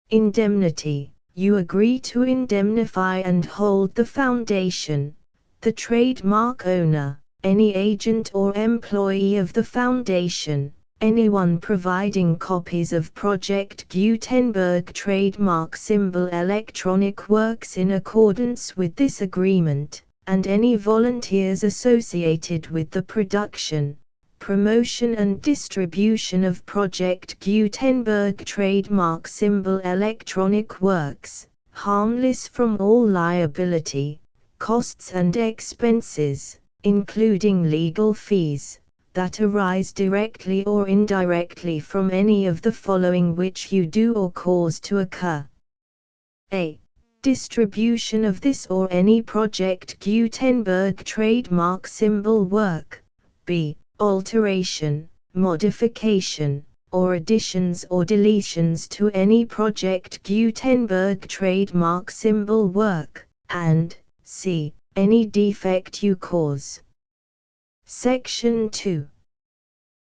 Indemnity. You agree to indemnify and hold the Foundation, the trademark owner, any agent or employee of the Foundation, anyone providing copies of Project Gutenberg trademark symbol electronic works in accordance with this agreement, and any volunteers associated with the production, promotion and distribution of Project Gutenberg trademark symbol electronic works, harmless from all liability, costs and expenses, including legal fees, that arise directly or indirectly from any of the following which you do or cause to occur. A. Distribution of this or any Project Gutenberg trademark symbol work. B. Alteration, modification, or additions or deletions to any Project Gutenberg trademark symbol work, and C. Any defect you cause. Section 2.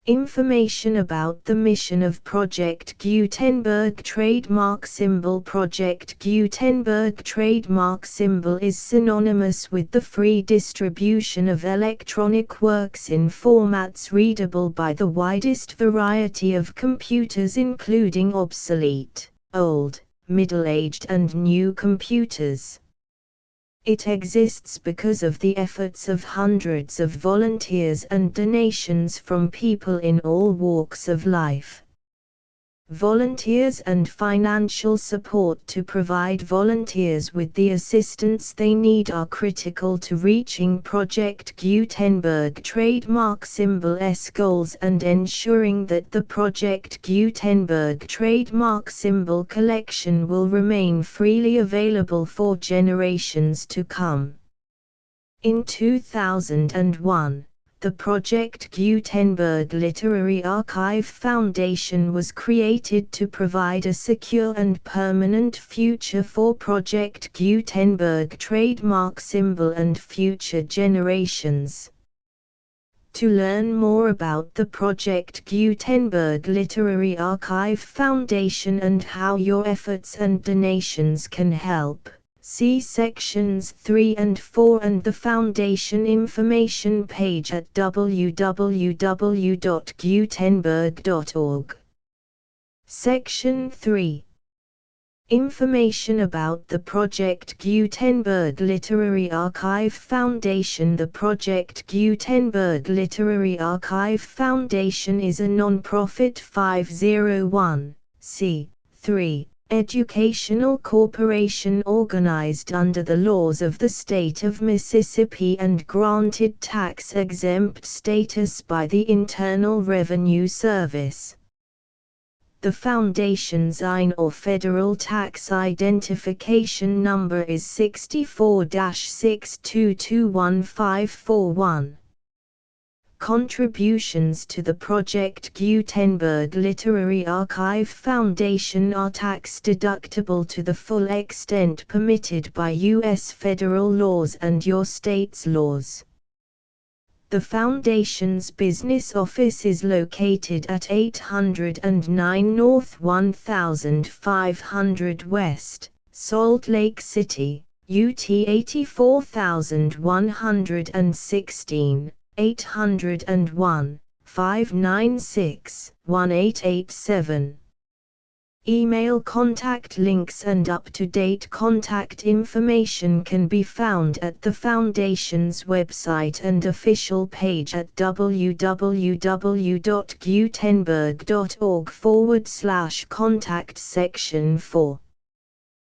Information about the mission of Project Gutenberg trademark symbol. Project Gutenberg trademark symbol is synonymous with the free distribution of electronic works in formats readable by the widest variety of computers, including obsolete, old, middle-aged and new computers. It exists because of the efforts of hundreds of volunteers and donations from people in all walks of life. Volunteers and financial support to provide volunteers with the assistance they need are critical to reaching Project Gutenberg trademark symbol's goals and ensuring that the Project Gutenberg trademark symbol collection will remain freely available for generations to come. In 2001, the Project Gutenberg Literary Archive Foundation was created to provide a secure and permanent future for Project Gutenberg trademark symbol and future generations. To learn more about the Project Gutenberg Literary Archive Foundation and how your efforts and donations can help, see sections 3 and 4 and the Foundation information page at www.gutenberg.org. Section 3. Information about the Project Gutenberg Literary Archive Foundation. The Project Gutenberg Literary Archive Foundation is a non-profit 501(c)(3) educational corporation organized under the laws of the state of Mississippi and granted tax-exempt status by the Internal Revenue Service. The Foundation's IN or Federal Tax Identification Number is 64-6221541. Contributions to the Project Gutenberg Literary Archive Foundation are tax-deductible to the full extent permitted by U.S. federal laws and your state's laws. The Foundation's business office is located at 809 North 1500 West, Salt Lake City, UT 84116. 801-596-1887. Email contact links and up-to-date contact information can be found at the Foundation's website and official page at www.gutenberg.org/contact section 4.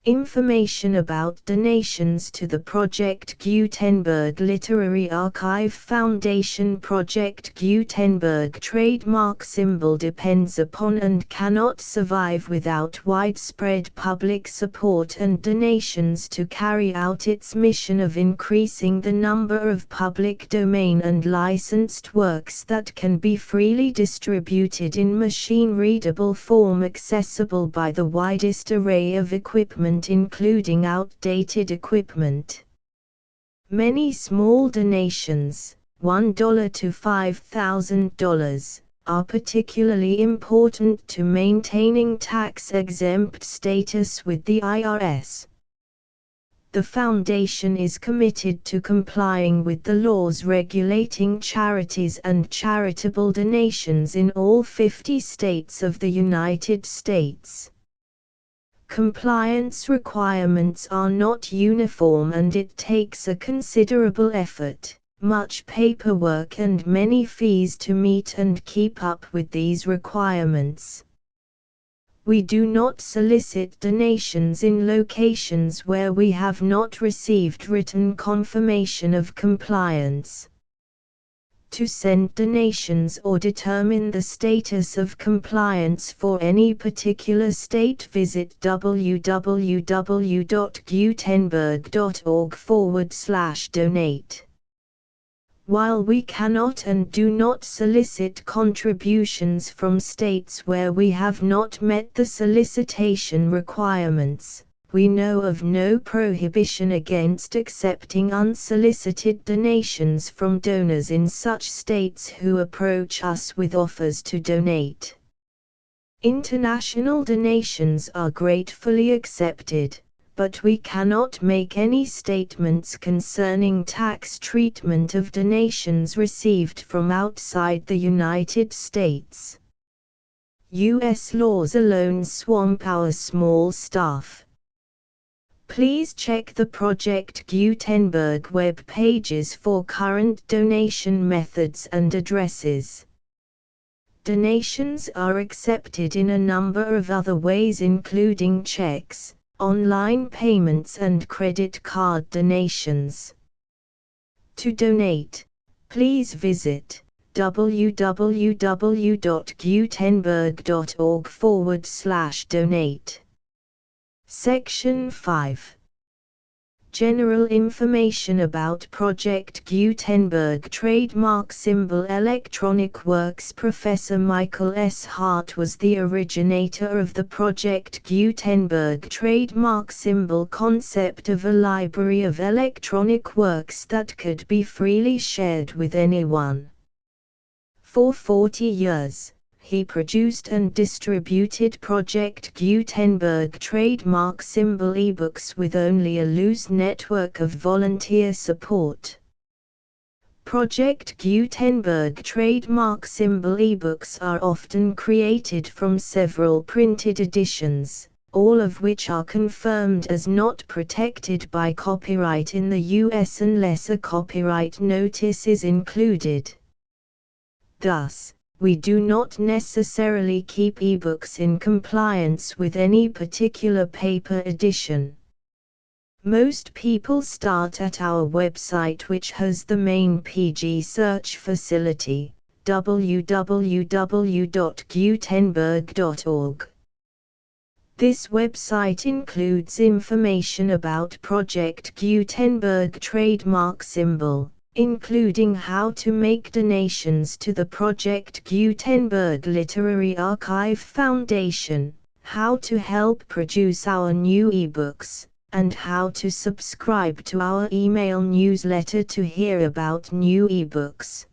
Information about donations to the Project Gutenberg Literary Archive Foundation. Project Gutenberg trademark symbol depends upon and cannot survive without widespread public support and donations to carry out its mission of increasing the number of public domain and licensed works that can be freely distributed in machine-readable form accessible by the widest array of equipment including outdated equipment. Many small donations, $1 to $5,000, are particularly important to maintaining tax-exempt status with the IRS. The Foundation is committed to complying with the laws regulating charities and charitable donations in all 50 states of the United States. Compliance requirements are not uniform and it takes a considerable effort, much paperwork and many fees to meet and keep up with these requirements. We do not solicit donations in locations where we have not received written confirmation of compliance. To send donations or determine the status of compliance for any particular state, visit www.gutenberg.org/donate. While we cannot and do not solicit contributions from states where we have not met the solicitation requirements, we know of no prohibition against accepting unsolicited donations from donors in such states who approach us with offers to donate. International donations are gratefully accepted, but we cannot make any statements concerning tax treatment of donations received from outside the United States. U.S. laws alone swamp our small staff. Please check the Project Gutenberg web pages for current donation methods and addresses. Donations are accepted in a number of other ways, including checks, online payments and credit card donations. To donate, please visit www.gutenberg.org/donate. Section 5. General information about Project Gutenberg Trademark Symbol Electronic Works. Professor Michael S. Hart was the originator of the Project Gutenberg trademark symbol concept of a library of electronic works that could be freely shared with anyone. For 40 years, he produced and distributed Project Gutenberg trademark symbol ebooks with only a loose network of volunteer support. Project Gutenberg trademark symbol ebooks are often created from several printed editions, all of which are confirmed as not protected by copyright in the US unless a copyright notice is included. Thus, we do not necessarily keep ebooks in compliance with any particular paper edition. Most people start at our website, which has the main PG search facility, www.gutenberg.org. This website includes information about Project Gutenberg trademark symbol, including how to make donations to the Project Gutenberg Literary Archive Foundation, how to help produce our new ebooks, and how to subscribe to our email newsletter to hear about new ebooks.